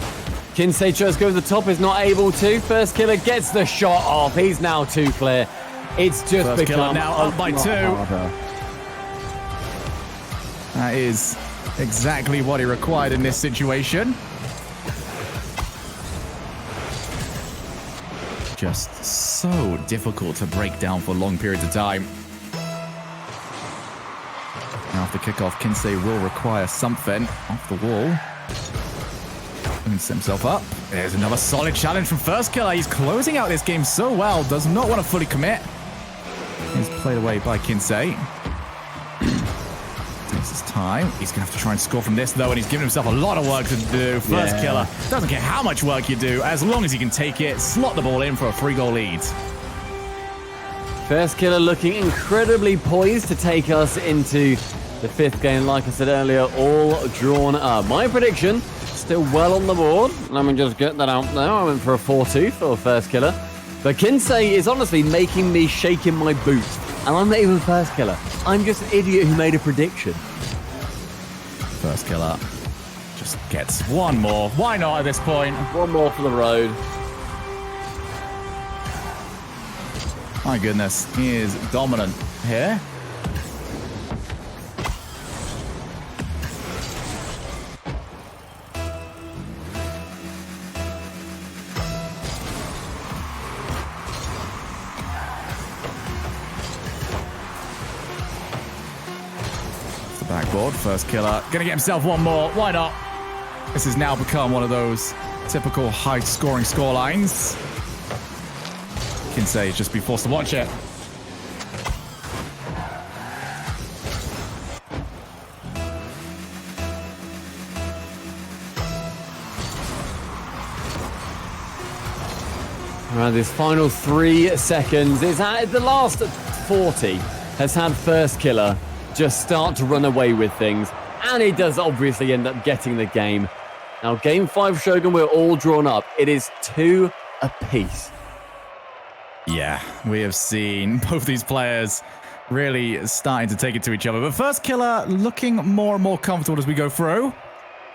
Kinseh tries to go to the top, is not able to. Firstkiller gets the shot off. He's now 2 clear. It's just Firstkiller become now up by 2. harder. That is exactly what he required in this situation. Just so difficult to break down for long periods of time. Now after kickoff, Kinseh will require something off the wall. And set himself up. There's another solid challenge from Firstkiller. He's closing out this game so well. Does not want to fully commit. He's played away by Kinseh. Takes his time. He's going to have to try and score from this, though, and he's given himself a lot of work to do. Firstkiller doesn't care how much work you do, as long as he can take it, slot the ball in for a 3-goal lead. Firstkiller looking incredibly poised to take us into the 5th game. Like I said earlier, all drawn up. My prediction, still well on the board. Let me just get that out there. I went for a 4-2 for Firstkiller. But Kinseh is honestly making me shake in my boots. And I'm not even Firstkiller. I'm just an idiot who made a prediction. Firstkiller just gets one more. Why not at this point? One more for the road. My goodness, he is dominant here. Backboard, Firstkiller gonna get himself one more. Why not? This has now become one of those typical high-scoring scorelines. Kinseh just be forced to watch it. Around this final 3 seconds is at the last 40 has had Firstkiller just start to run away with things, and he does obviously end up getting the game. Now, game 5 Shogun, we're all drawn up. It is 2 apiece. Yeah, we have seen both these players really starting to take it to each other. But Firstkiller looking more and more comfortable as we go through.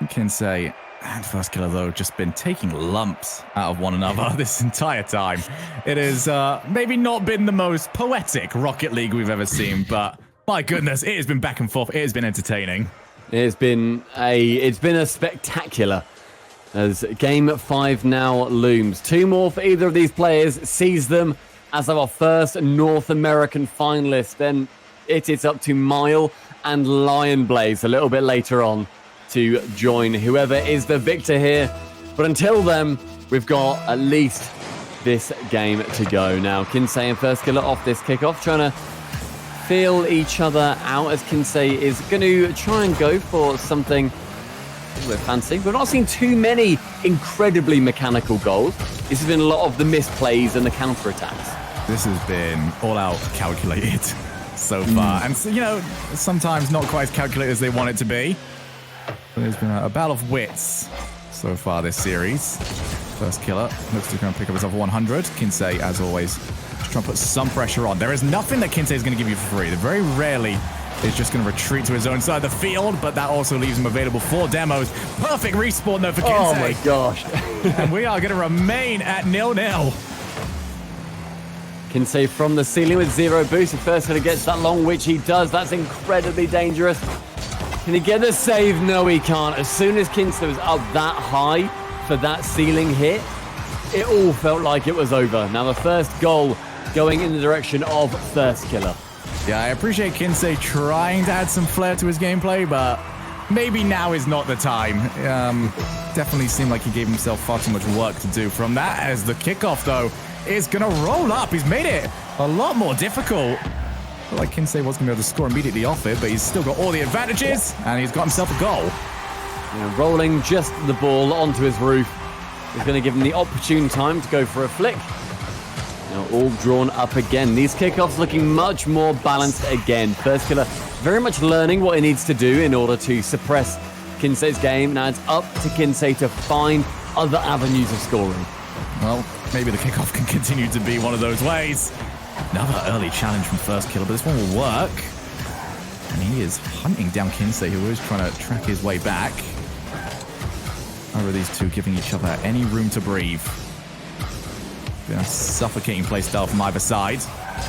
Kinseh and Firstkiller, though, just been taking lumps out of one another this entire time. It has maybe not been the most poetic Rocket League we've ever seen, but my goodness, it has been back and forth. It has been entertaining. It's been a spectacular as game 5 now looms. 2 more for either of these players sees them as our first North American finalist. Then it is up to Mile and Lion Blaze a little bit later on to join whoever is the victor here. But until then, we've got at least this game to go. Now, Kinseh and Firstkiller off this kickoff, trying to feel each other out as Kinseh is going to try and go for something a little bit fancy. We've not seen too many incredibly mechanical goals. This has been a lot of the misplays and the counter-attacks. This has been all out calculated so far. And, you know, sometimes not quite as calculated as they want it to be. But there's been a battle of wits so far this series. Firstkiller looks to go and pick up himself 100. Kinseh, as always, just trying to put some pressure on. There is nothing that Kinseh is going to give you for free. Very rarely is just going to retreat to his own side of the field, but that also leaves him available for demos. Perfect respawn, though, for Kinseh. Oh, my gosh. And we are going to remain at 0-0. Kinseh from the ceiling with 0 boost. If Firstkiller gets that long, which he does, that's incredibly dangerous. Can he get the save? No, he can't. As soon as Kinseh was up that high for that ceiling hit, it all felt like it was over. Now the first goal going in the direction of Firstkiller. Yeah, I appreciate Kinseh trying to add some flair to his gameplay, but maybe now is not the time. Definitely seemed like he gave himself far too much work to do from that, as the kickoff, though, is going to roll up. He's made it a lot more difficult. I feel like Kinseh was going to be able to score immediately off it, but he's still got all the advantages, and he's got himself a goal. Yeah, rolling just the ball onto his roof is going to give him the opportune time to go for a flick. Now all drawn up again. These kickoffs looking much more balanced again. Firstkiller very much learning what he needs to do in order to suppress Kinseh's game. Now it's up to Kinseh to find other avenues of scoring. Well, maybe the kickoff can continue to be one of those ways. Another early challenge from Firstkiller, but this one will work. And he is hunting down Kinseh, who is trying to track his way back. Over these two giving each other any room to breathe. Been a suffocating playstyle from either side.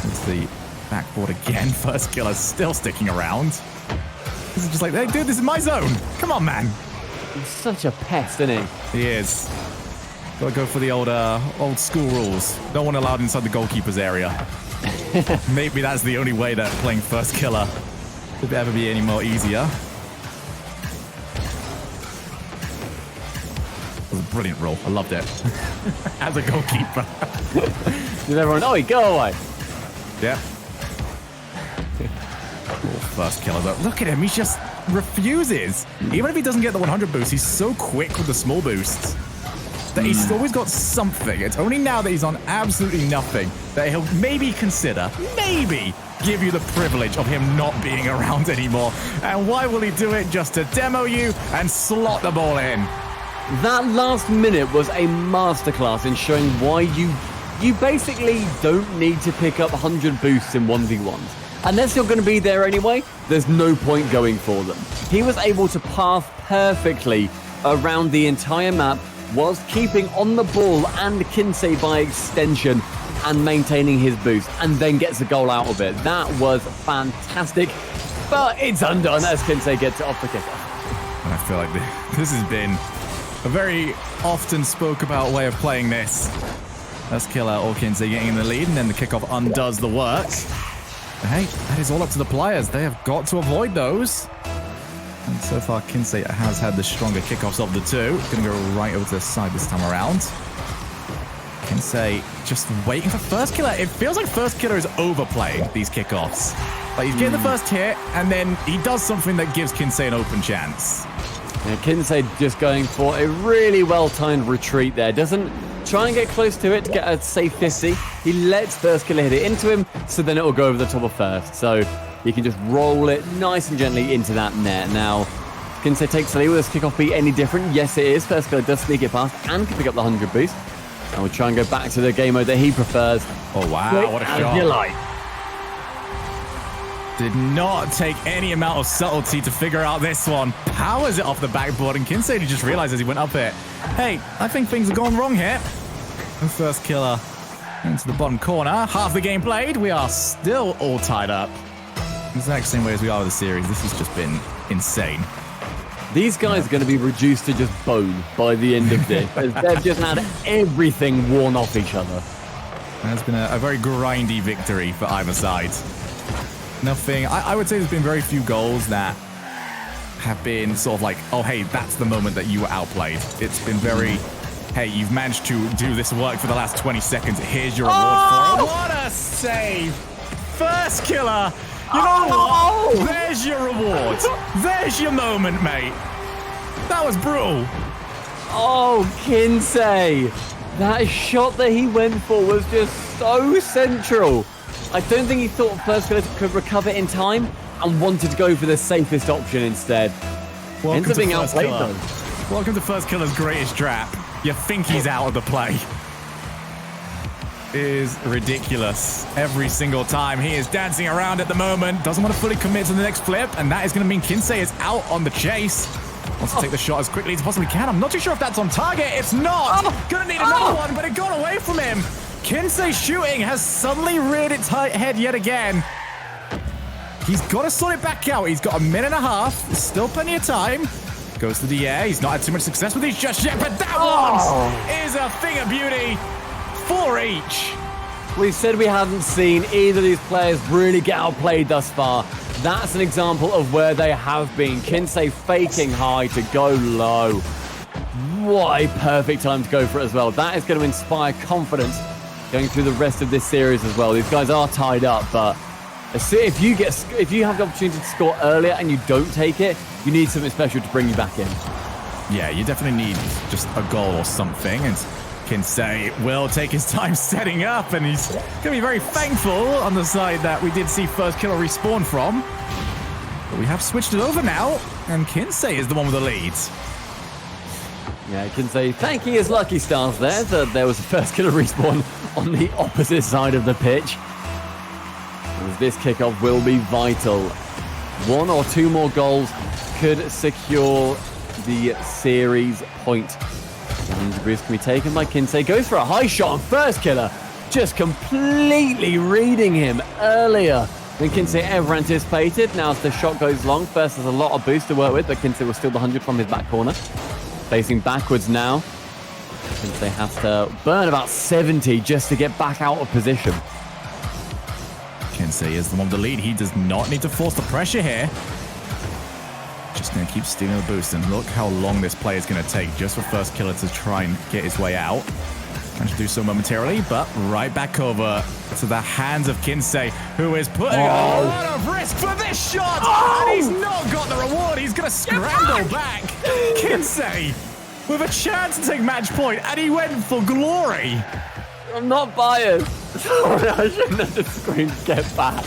It's the backboard again. Firstkiller still sticking around. This is just like, hey, dude, this is my zone. Come on, man. He's such a pest, isn't he? He is. Gotta go for the old school rules. No one allowed inside the goalkeeper's area. Maybe that's the only way that playing Firstkiller could ever be any more easier. It was a brilliant rule. I loved it. As a goalkeeper. Did everyone, oh, go away. Yeah. Firstkiller, though. Look at him. He just refuses. Even if he doesn't get the 100 boost, he's so quick with the small boosts that he's always got something. It's only now that he's on absolutely nothing that he'll maybe consider, maybe give you the privilege of him not being around anymore. And why will he do it? Just to demo you and slot the ball in. That last minute was a masterclass in showing why you basically don't need to pick up 100 boosts in 1v1s. Unless you're going to be there anyway, there's no point going for them. He was able to path perfectly around the entire map whilst keeping on the ball and Kinseh by extension and maintaining his boost, and then gets a goal out of it. That was fantastic, but it's undone as Kinseh gets it off the kickoff. And I feel like this has been a very often spoke about way of playing this. Firstkiller or Kinseh getting in the lead, and then the kickoff undoes the work. But hey, that is all up to the players. They have got to avoid those. And so far, Kinseh has had the stronger kickoffs of the two. Going to go right over to the side this time around. Kinseh just waiting for Firstkiller. It feels like Firstkiller is overplaying these kickoffs. Like he's getting the first hit, and then he does something that gives Kinseh an open chance. Yeah, Kinseh just going for a really well-timed retreat there. Doesn't try and get close to it to get a safe 50. He lets Firstkiller hit it into him, so then it will go over the top of first. So he can just roll it nice and gently into that net. Now, Kinseh takes the lead. Will this kickoff be any different? Yes, it is. Firstkiller does sneak it past and can pick up the 100 boost. And we'll try and go back to the game mode that he prefers. Oh, wow. Quick What a as shot. you like. Did not take any amount of subtlety to figure out this one. Powers it off the backboard, and Kinseh just realized as he went up it, hey, I think things are going wrong here. The Firstkiller into the bottom corner. Half the game played. We are still all tied up. Exact same way as we are with the series. This has just been insane. These guys are going to be reduced to just bone by the end of this. They've just had everything worn off each other. It's been a very grindy victory for either side. Nothing. I would say there's been very few goals that have been sort of like, oh, hey, that's the moment that you were outplayed. It's been very, hey, you've managed to do this work for the last 20 seconds. Here's your reward for it. What a save. Firstkiller. You know what? There's your reward. There's your moment, mate. That was brutal. Oh, Kinseh. That shot that he went for was just so central. I don't think he thought Firstkiller could recover in time and wanted to go for the safest option instead. Ends up being outplayed, though. Welcome to Firstkiller's greatest trap. You think he's out of the play. Is ridiculous every single time. He is dancing around at the moment. Doesn't want to fully commit to the next flip, and that is going to mean Kinseh is out on the chase. Wants to take the shot as quickly as he possibly can. I'm not too sure if that's on target. It's not. Gonna need another one, but it got away from him. Kinseh shooting has suddenly reared its head yet again. He's got to sort it back out. He's got a minute and a half. There's still plenty of time. Goes to the air. He's not had too much success with these just yet, but that one is a thing of beauty. 4 each. We said we haven't seen either of these players really get outplayed thus far. That's an example of where they have been. Kinseh faking high to go low. What a perfect time to go for it as well. That is going to inspire confidence going through the rest of this series as well. These guys are tied up, but if you have the opportunity to score earlier and you don't take it, you need something special to bring you back in. Yeah, you definitely need just a goal or something, and Kinseh will take his time setting up, and he's going to be very thankful on the side that we did see Firstkiller respawn from. But we have switched it over now, and Kinseh is the one with the lead. Yeah, Kinseh thanking his lucky stars there that there was a Firstkiller respawn on the opposite side of the pitch. As this kickoff will be vital. 1 or 2 more goals could secure the series point. The 100 boost can be taken by Kinseh. Goes for a high shot on Firstkiller. Just completely reading him earlier than Kinseh ever anticipated. Now as the shot goes long, First has a lot of boost to work with, but Kinseh will steal the 100 from his back corner. Facing backwards now. Kinseh has to burn about 70 just to get back out of position. Kinseh is the one with the lead. He does not need to force the pressure here. Just going to keep stealing the boost. And look how long this play is going to take just for Firstkiller to try and get his way out. Trying to do so momentarily, but right back over to the hands of Kinseh, who is putting a lot of risk for this shot. And he's not got the reward. He's going to scramble back. Kinseh with a chance to take match point, and he went for glory. I'm not biased. Sorry, I shouldn't have just screamed get back.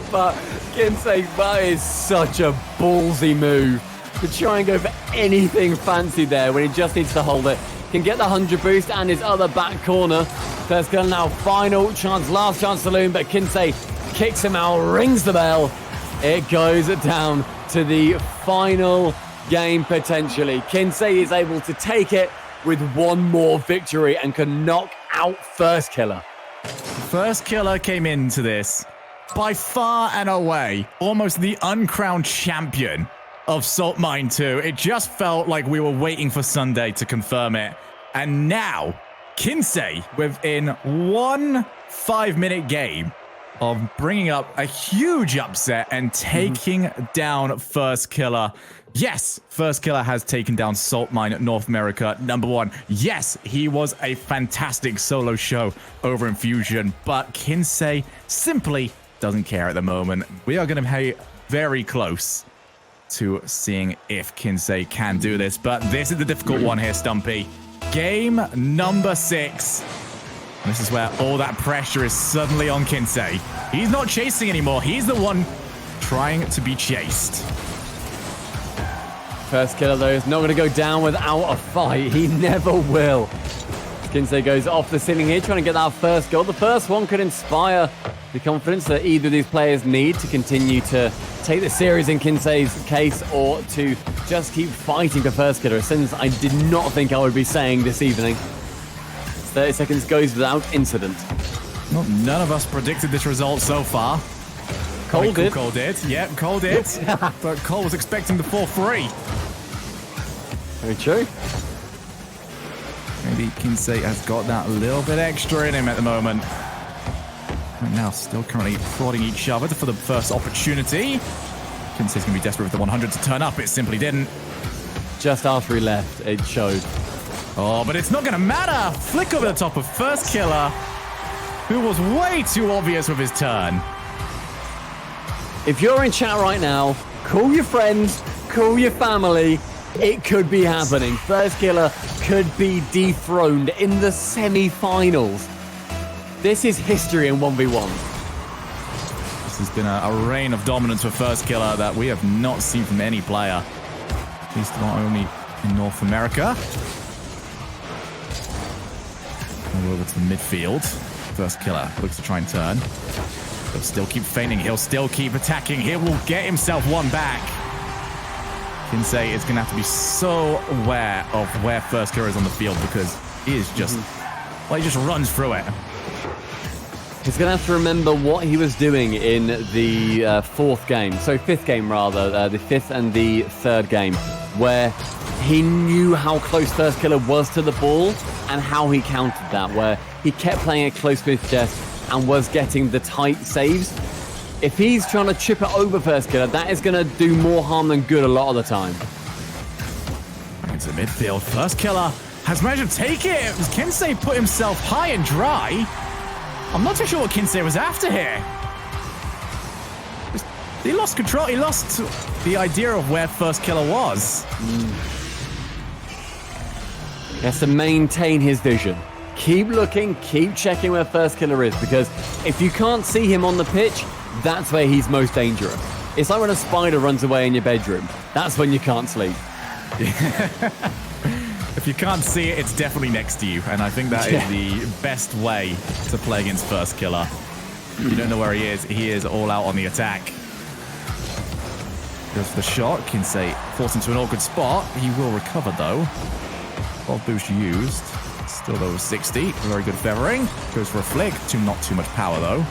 But Kinseh, that is such a ballsy move to try and go for anything fancy there when he just needs to hold it. Can get the 100 boost and his other back corner. Firstkiller now final chance, last chance saloon, but Kinseh kicks him out, rings the bell. It goes down to the final game potentially. Kinseh is able to take it with one more victory and can knock out Firstkiller. Firstkiller came into this by far and away almost the uncrowned champion of Salt Mine 2. It just felt like we were waiting for Sunday to confirm it. And now, Kinseh within 1 5-minute game of bringing up a huge upset and taking down Firstkiller. Yes, Firstkiller has taken down Salt Mine North America #1. Yes, he was a fantastic solo show over in Fusion, but Kinseh simply doesn't care at the moment. We are going to pay very close to seeing if Kinseh can do this, but this is the difficult one here, Stumpy. Game number 6. And this is where all that pressure is suddenly on Kinseh. He's not chasing anymore. He's the one trying to be chased. Firstkiller, though, is not going to go down without a fight. He never will. Kinseh goes off the ceiling here, trying to get that first goal. The first one could inspire the confidence that either of these players need to continue to take the series in Kinsey's case, or to just keep fighting for Firstkiller. A sentence I did not think I would be saying this evening. 30 seconds goes without incident. Well, none of us predicted this result so far. Cole did. Cole did. Yep, Cole did. But Cole was expecting the 4-3. Very true. Maybe Kinseh has got that little bit extra in him at the moment. Right now, still currently prodding each other for the first opportunity. Kinsey's going to be desperate for the 100 to turn up. It simply didn't. Just after he left, it showed. Oh, but it's not going to matter. Flick over the top of Firstkiller, who was way too obvious with his turn. If you're in chat right now, call your friends, call your family. It could be happening. Firstkiller could be dethroned in the semi-finals. This is history in 1v1. This has been a reign of dominance for Firstkiller that we have not seen from any player. At least not only in North America. Go over to the midfield. Firstkiller looks to try and turn. He'll still keep feigning. He'll still keep attacking. He will get himself one back. Kinseh is going to have to be so aware of where Firstkiller is on the field, because he is just, well, he just runs through it. He's going to have to remember what he was doing in the fifth game, rather, the fifth and the third game, where he knew how close Firstkiller was to the ball and how he countered that, where he kept playing it close to his chest and was getting the tight saves. If he's trying to chip it over Firstkiller, that is going to do more harm than good a lot of the time. Back into the midfield. Firstkiller has managed to take it. Kinseh put himself high and dry. I'm not too sure what Kinseh was after here. He lost control. He lost the idea of where Firstkiller was. He has to maintain his vision. Keep looking, keep checking where Firstkiller is, because if you can't see him on the pitch, that's where he's most dangerous. It's like when a spider runs away in your bedroom. That's when you can't sleep. If you can't see it, it's definitely next to you. And I think that is the best way to play against Firstkiller. If you don't know where he is all out on the attack. Goes for the shot. Kinseh forced into an awkward spot. He will recover, though. 12 boost used. Still over 60. Very good feathering. Goes for a flick. Not too much power, though.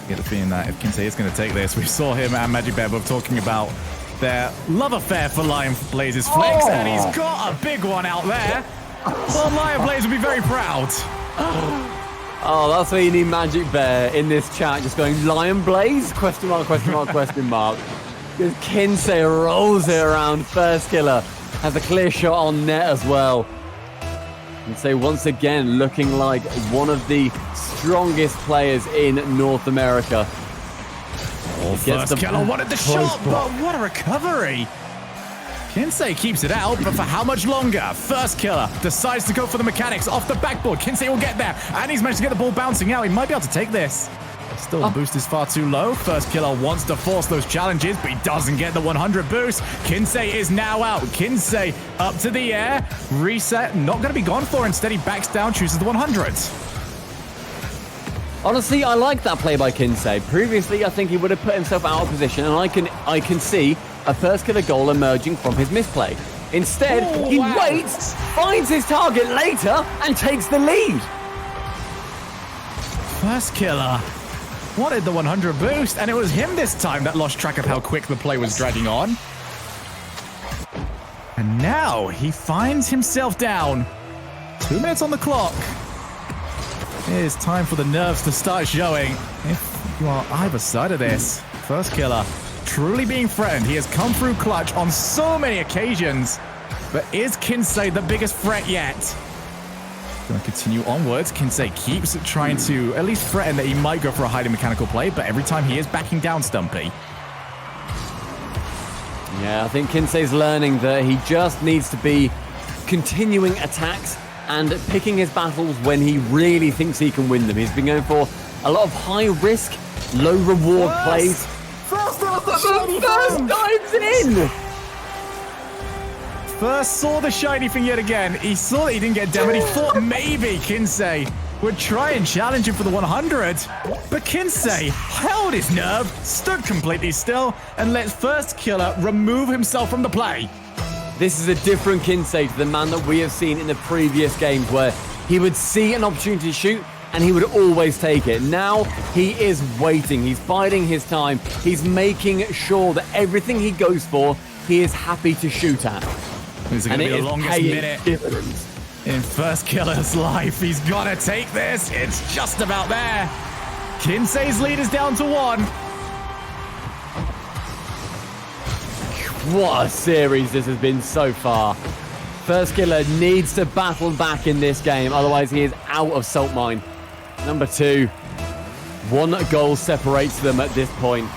I get the feeling that if Kinseh is going to take this, we saw him and Magic Bear both talking about their love affair for Lion Blaze's flicks, and he's got a big one out there. Well, Lion Blaze would be very proud. Oh, that's where you need Magic Bear in this chat, just going, Lion Blaze? Question mark, question mark, question mark. Because Kinseh rolls it around. Firstkiller has a clear shot on net as well. Kinseh once again looking like one of the strongest players in North America. Oh, Firstkiller wanted the shot, but what a recovery. Kinseh keeps it out, but for how much longer? Firstkiller decides to go for the mechanics off the backboard. Kinseh will get there, and he's managed to get the ball bouncing out. He might be able to take this. Still, the boost is far too low. Firstkiller wants to force those challenges, but he doesn't get the 100 boost. Kinseh is now out. Kinseh up to the air. Reset, not going to be gone for. Instead, he backs down, chooses the 100. Honestly, I like that play by Kinseh. Previously, I think he would have put himself out of position, and I can see a Firstkiller goal emerging from his misplay. Instead, he waits, finds his target later, and takes the lead. Firstkiller wanted the 100 boost, and it was him this time that lost track of how quick the play was dragging on. And now he finds himself down. 2 minutes on the clock. It is time for the nerves to start showing. If you are either side of this, Firstkiller truly being threatened. He has come through clutch on so many occasions. But is Kinseh the biggest threat yet? Going to continue onwards. Kinseh keeps trying to at least threaten that he might go for a highly mechanical play, but every time he is backing down Stumpy. Yeah, I think Kinsey's learning that he just needs to be continuing attacks and picking his battles when he really thinks he can win them. He's been going for a lot of high risk, low reward plays. First dives in! First saw the shiny thing yet again. He saw that he didn't get done, but he thought maybe Kinseh would try and challenge him for the 100. But Kinseh held his nerve, stood completely still, and lets Firstkiller remove himself from the play. This is a different Kinseh to the man that we have seen in the previous games, where he would see an opportunity to shoot and he would always take it. Now he is waiting. He's biding his time. He's making sure that everything he goes for, he is happy to shoot at. This is going to be the longest minute dividends in Firstkiller's life. He's got to take this. It's just about there. Kinsey's lead is down to 1. What a series this has been so far. Firstkiller needs to battle back in this game, otherwise he is out of Salt Mine. Number 2. 1 goal separates them at this point.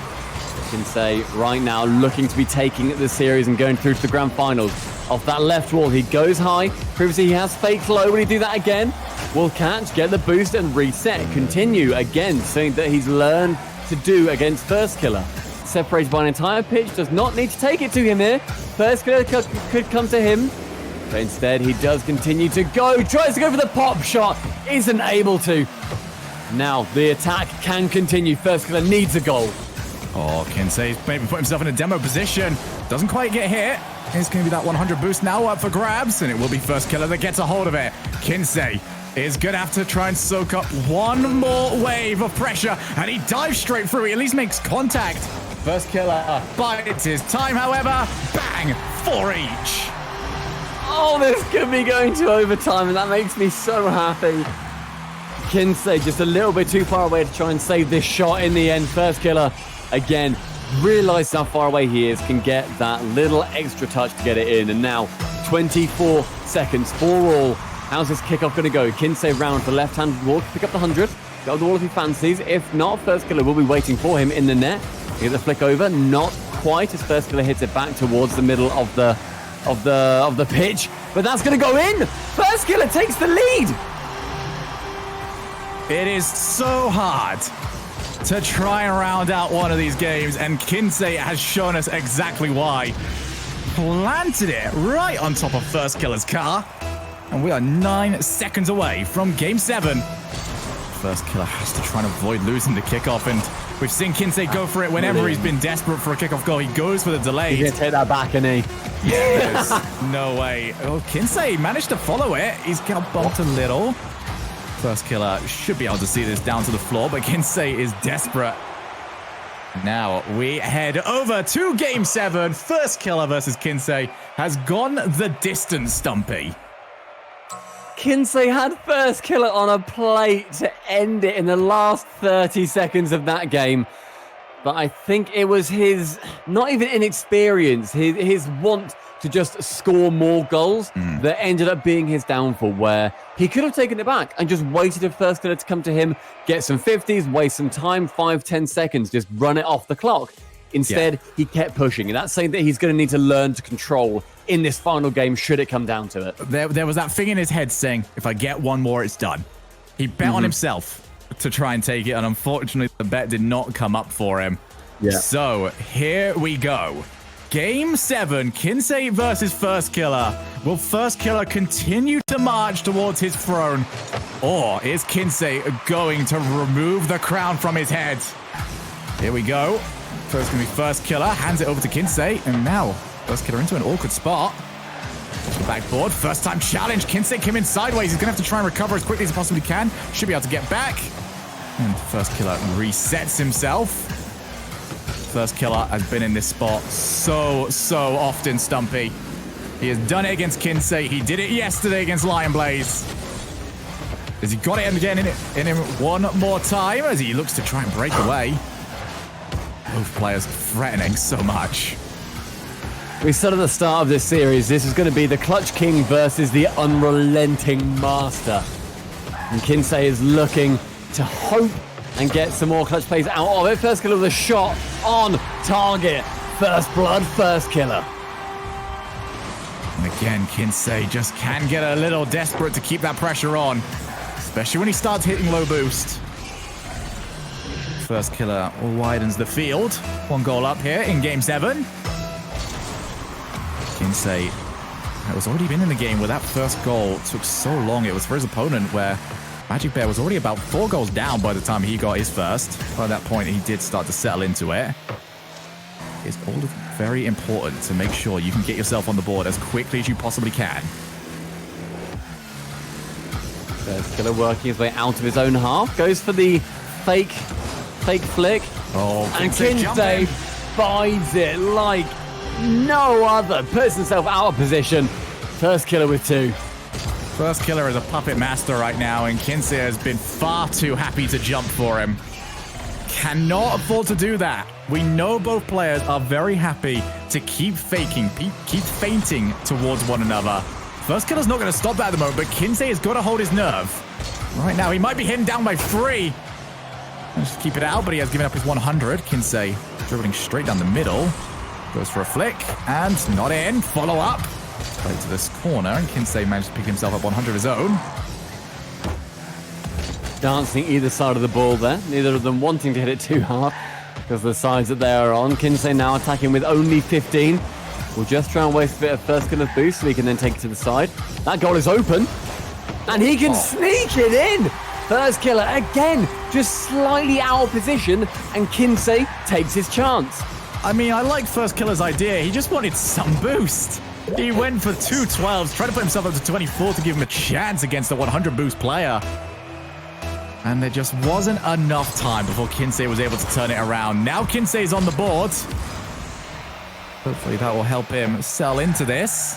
Kinseh right now looking to be taking the series and going through to the grand finals. Off that left wall, he goes high. Previously, he has faked low. Will he do that again? Will catch, get the boost, and reset. Continue again, something that he's learned to do against Firstkiller. Separated by an entire pitch, does not need to take it to him here. Firstkiller could come to him, but instead he does continue to go. Tries to go for the pop shot, isn't able to. Now the attack can continue. Firstkiller needs a goal. Oh, Kinsey's maybe put himself in a demo position. Doesn't quite get hit. It's going to be that 100 boost now up for grabs, and it will be Firstkiller that gets a hold of it. Kinseh is going to have to try and soak up one more wave of pressure, and he dives straight through. He at least makes contact. Firstkiller bites his time, however. Bang! 4 each. Oh, this could be going to overtime, and that makes me so happy. Kinseh just a little bit too far away to try and save this shot in the end. Firstkiller, again, realizes how far away he is, can get that little extra touch to get it in. And now, 24 seconds for all. How's this kickoff going to go? Kinseh round for left-hand wall to pick up the 100. Go the wall if he fancies. If not, Firstkiller will be waiting for him in the net. Get the flick over, not quite, as Firstkiller hits it back towards the middle of the pitch. But that's going to go in. Firstkiller takes the lead. It is so hard to try and round out one of these games, and Kinseh has shown us exactly why. planted it right on top of Firstkiller's car. And we are 9 seconds away from Game 7. Firstkiller has to try and avoid losing the kickoff, and we've seen Kinseh go for it whenever he's been desperate for a kickoff goal. He goes for the delay. He's going to take that back, isn't he? Yes. No way. Oh, Kinseh managed to follow it. He's got bumped a little. Firstkiller should be able to see this down to the floor, but Kinseh is desperate. Now we head over to Game 7. Firstkiller versus Kinseh has gone the distance, Stumpy. Kinseh had Firstkiller on a plate to end it in the last 30 seconds of that game. But I think it was his, not even inexperience, his want to just score more goals that ended up being his downfall, where he could have taken it back and just waited for Firstkiller to come to him, get some 50s, waste some time, 5-10 seconds, just run it off the clock. Instead, he kept pushing, and that's something that he's going to need to learn to control in this final game, should it come down to it. There was that thing in his head saying, if I get one more, it's done. He bet on himself to try and take it, and unfortunately, the bet did not come up for him. Yeah. So, here we go. Game 7, Kinseh versus Firstkiller. Will Firstkiller continue to march towards his throne? Or is Kinseh going to remove the crown from his head? Here we go. First going to be Firstkiller, hands it over to Kinseh, and now Firstkiller into an awkward spot. To the backboard, first time challenge. Kinseh came in sideways. He's going to have to try and recover as quickly as he possibly can. Should be able to get back. And Firstkiller resets himself. Firstkiller has been in this spot so often, Stumpy. He has done it against Kinseh. He did it yesterday against Lion Blaze. Has he got it again in him one more time as he looks to try and break away? Both players threatening so much. We said at the start of this series, this is going to be the Clutch King versus the Unrelenting Master. And Kinseh is looking to hope and get some more clutch plays out of it. Firstkiller with a shot on target. First blood, Firstkiller. And again, Kinseh just can get a little desperate to keep that pressure on, especially when he starts hitting low boost. Firstkiller widens the field. 1 goal up here in Game 7. Kinseh has already been in the game where that first goal took so long. It was for his opponent, where Magic Bear was already about 4 goals down by the time he got his first. By that point, he did start to settle into it. It's all very important to make sure you can get yourself on the board as quickly as you possibly can. Firstkiller working his way out of his own half. Goes for the fake flick. Oh, and Kinseh bides it like no other. Puts himself out of position. Firstkiller with 2. Firstkiller is a puppet master right now, and Kinseh has been far too happy to jump for him. Cannot afford to do that. We know both players are very happy to keep faking, keep feinting towards one another. Firstkiller's not going to stop that at the moment, but Kinseh has got to hold his nerve. Right now, he might be hitting down by 3. Just keep it out, but he has given up his 100. Kinseh dribbling straight down the middle. Goes for a flick, and not in. Follow up. Play to this corner, and Kinseh managed to pick himself up 100 of his own. Dancing either side of the ball there. Neither of them wanting to hit it too hard because of the sides that they are on. Kinseh now attacking with only 15. We'll just try and waste a bit of Firstkiller's boost so he can then take it to the side. That goal is open, and he can sneak it in. Firstkiller again, just slightly out of position, and Kinseh takes his chance. I mean, I like Firstkiller's idea. He just wanted some boost. He went for 2 12s, trying to put himself up to 24 to give him a chance against a 100 boost player. And there just wasn't enough time before Kinseh was able to turn it around. Now Kinseh's on the board. Hopefully that will help him sell into this.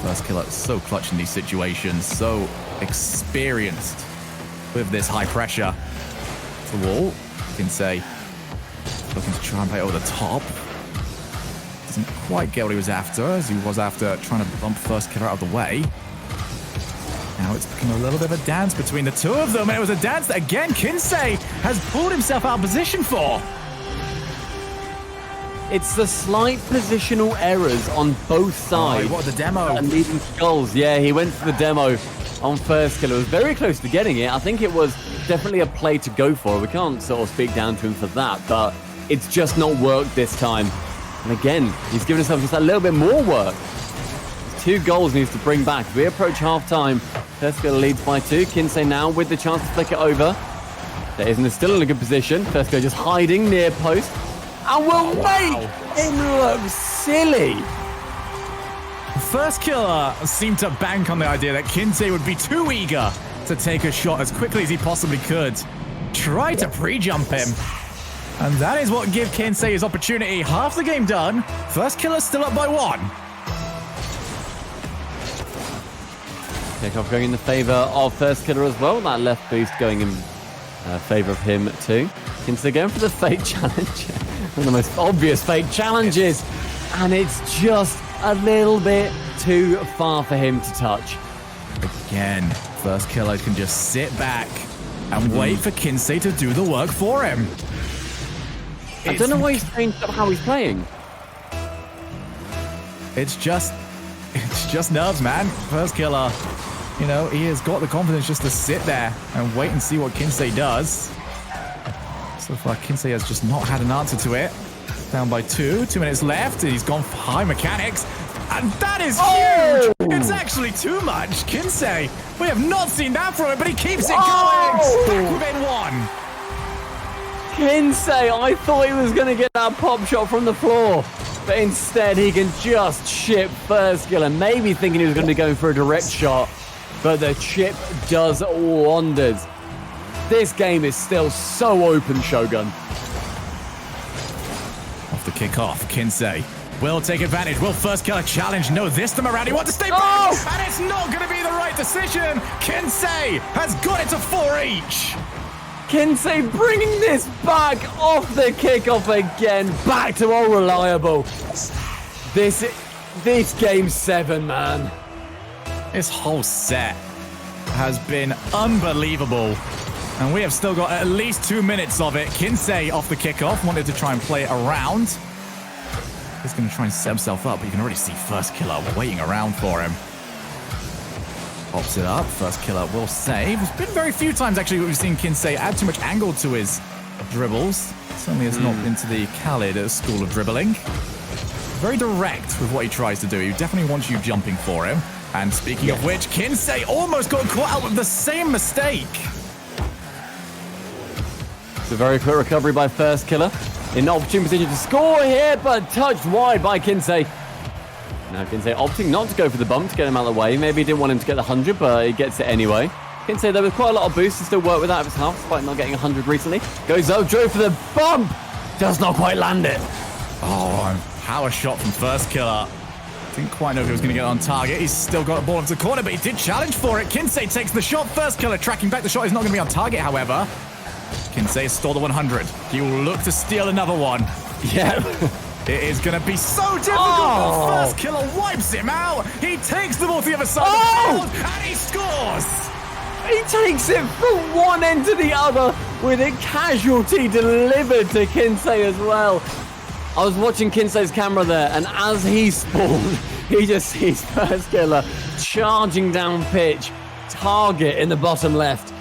Firstkiller so clutch in these situations, so experienced with this high pressure. To the wall, Kinseh looking to try and play over the top. Doesn't quite get what he was after, as he was after trying to bump Firstkiller out of the way. Now it's become a little bit of a dance between the two of them, and it was a dance that, again, Kinseh has pulled himself out of position for. It's the slight positional errors on both sides. Oh, what the demo? And leading to goals. Yeah, he went for the demo on Firstkiller. Was very close to getting it. I think it was definitely a play to go for. We can't sort of speak down to him for that, but it's just not worked this time. And again, he's given himself just a little bit more work. 2 goals he needs to bring back. We approach half-time. Firstkiller leads by 2. Kinseh now with the chance to flick it over. There isn't still in a good position. Firstkiller just hiding near post. And will make him look silly. Firstkiller seemed to bank on the idea that Kinseh would be too eager to take a shot as quickly as he possibly could. Try to pre-jump him. And that is what gave Kinseh his opportunity. Half the game done. Firstkiller still up by 1. Kickoff going in the favor of Firstkiller as well. That left boost going in favor of him too. Kinseh going for the fake challenge. One of the most obvious fake challenges. And it's just a little bit too far for him to touch. Again, Firstkiller can just sit back and wait for Kinseh to do the work for him. I don't know why he's changed up how he's playing. It's just nerves, man. Firstkiller, you know, he has got the confidence just to sit there and wait and see what Kinseh does. So far, Kinseh has just not had an answer to it. Down by 2. 2 minutes left. He's gone for high mechanics. And that is huge! It's actually too much. Kinseh, we have not seen that from him, but he keeps it going. Back within 1. Kinseh, I thought he was going to get that pop shot from the floor. But instead, he can just chip Firstkiller. Maybe thinking he was going to be going for a direct shot. But the chip does wonders. This game is still so open, Shogun. Off the kickoff, Kinseh will take advantage. Will Firstkiller challenge? No, this time around he wants to stay back. And it's not going to be the right decision. Kinseh has got it to 4 each. Kinseh bringing this back off the kickoff again. Back to all reliable. This game 7, man. This whole set has been unbelievable. And we have still got at least 2 minutes of it. Kinseh off the kickoff, wanted to try and play it around. He's going to try and set himself up, but you can already see Firstkiller waiting around for him. Pops it up. Firstkiller will save. There's been very few times, actually, we've seen Kinseh add too much angle to his dribbles. Certainly has not been to the Khalid school of dribbling. Very direct with what he tries to do. He definitely wants you jumping for him. And speaking of which, Kinseh almost got caught out with the same mistake. It's a very quick recovery by Firstkiller. In an opportune position to score here, but touched wide by Kinseh. Now Kinseh opting not to go for the bump to get him out of the way. Maybe he didn't want him to get the 100, but he gets it anyway. Kinseh, though, with quite a lot of boost, to still work with that of his half, despite not getting 100 recently. Goes up, drove for the bump. Does not quite land it. Oh, and power shot from Firstkiller. Didn't quite know if he was going to get on target. He's still got a ball into the corner, but he did challenge for it. Kinseh takes the shot. Firstkiller tracking back. The shot is not going to be on target, however. Kinseh stole the 100. He will look to steal another one. Yeah. It is going to be so difficult. Firstkiller wipes him out. He takes the ball to the other side of the field, and he scores. He takes it from one end to the other with a casualty delivered to Kinseh as well. I was watching Kinseh's camera there, and as he spawned, he just sees Firstkiller charging down pitch. Target in the bottom left.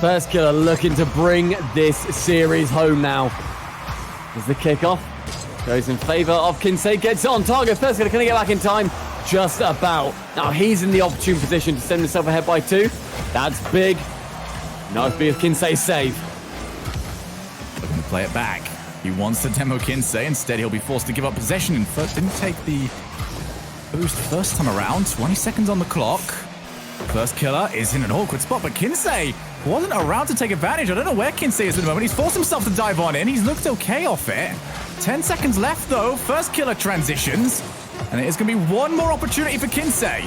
Firstkiller looking to bring this series home now. As the kickoff goes in favor of Kinseh, gets it on target. Firstkiller, can he get back in time? Just about. Now he's in the opportune position to send himself ahead by 2. That's big. Not as big as Kinseh's save. Looking to play it back. He wants to demo Kinseh. Instead, he'll be forced to give up possession. And didn't take the boost first time around. 20 seconds on the clock. Firstkiller is in an awkward spot, but Kinseh wasn't around to take advantage. I don't know where Kinseh is at the moment. He's forced himself to dive on in. He's looked okay off it. 10 seconds left, though. Firstkiller transitions. And it is going to be one more opportunity for Kinseh.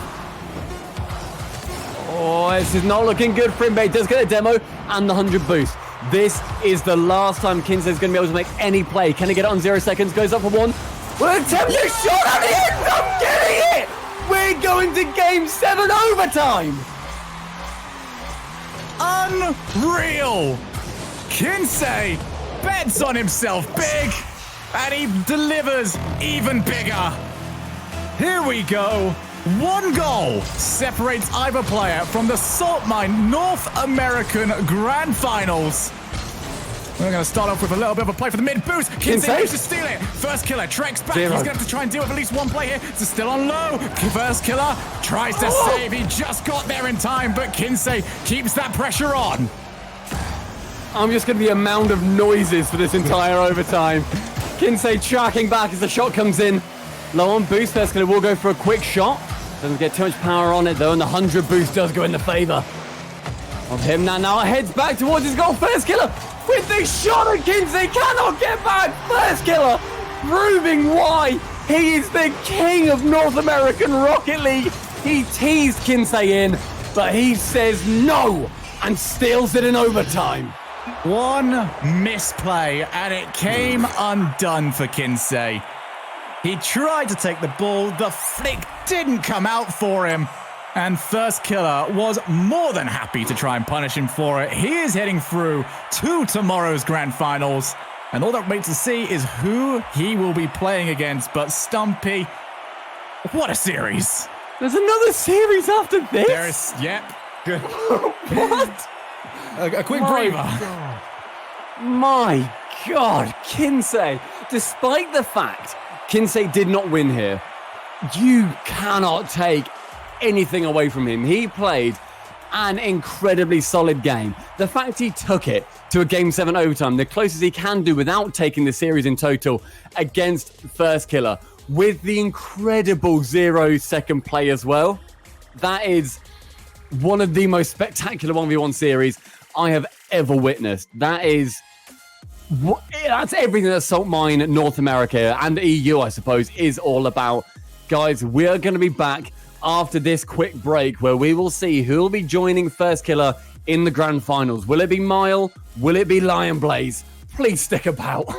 Oh, this is not looking good for him, but he does get a demo and the 100 boost. This is the last time Kinseh is going to be able to make any play. Can he get it on 0 seconds? Goes up for 1. We'll attempt a shot at the end. I'm getting it. We're going to game 7 overtime. Unreal. Kinseh bets on himself big, and he delivers even bigger. Here we go. One goal separates either player from the Salt Mine North American Grand Finals. We're going to start off with a little bit of a play for the mid boost. Kinseh Kinseh? needs to steal it. Firstkiller treks back. Zero. He's going to have to try and deal with at least one play here. It's still on low. Firstkiller tries to save. He just got there in time, but Kinseh keeps that pressure on. I'm just going to be a mound of noises for this entire overtime. Kinseh tracking back as the shot comes in. Low on boost. Firstkiller will go for a quick shot. Doesn't get too much power on it, though, and the 100 boost does go in the favor of him. Now heads back towards his goal. Firstkiller with the shot, and Kinseh cannot get back. Firstkiller proving why he is the king of North American Rocket League. He teased Kinseh in, but he says no and steals it in overtime. One misplay, and it came undone for Kinseh. He tried to take the ball, the flick didn't come out for him, and Firstkiller was more than happy to try and punish him for it. He is heading through to tomorrow's grand finals, and all that remains to see is who he will be playing against. But Stumpy, what a series. There's another series after this? There is, yep. What? A quick breather. My God, Kinseh, despite the fact Kinseh did not win here, you cannot take anything away from him. He played an incredibly solid game. The fact he took it to a Game 7 overtime, the closest he can do without taking the series in total against Firstkiller, with the incredible 0-second play as well. That is one of the most spectacular 1v1 series I have ever witnessed. That's everything that Salt Mine North America and the EU, I suppose, is all about. Guys, we're going to be back after this quick break where we will see who will be joining Firstkiller in the grand finals. Will it be Mile? Will it be Lion Blaze? Please stick about.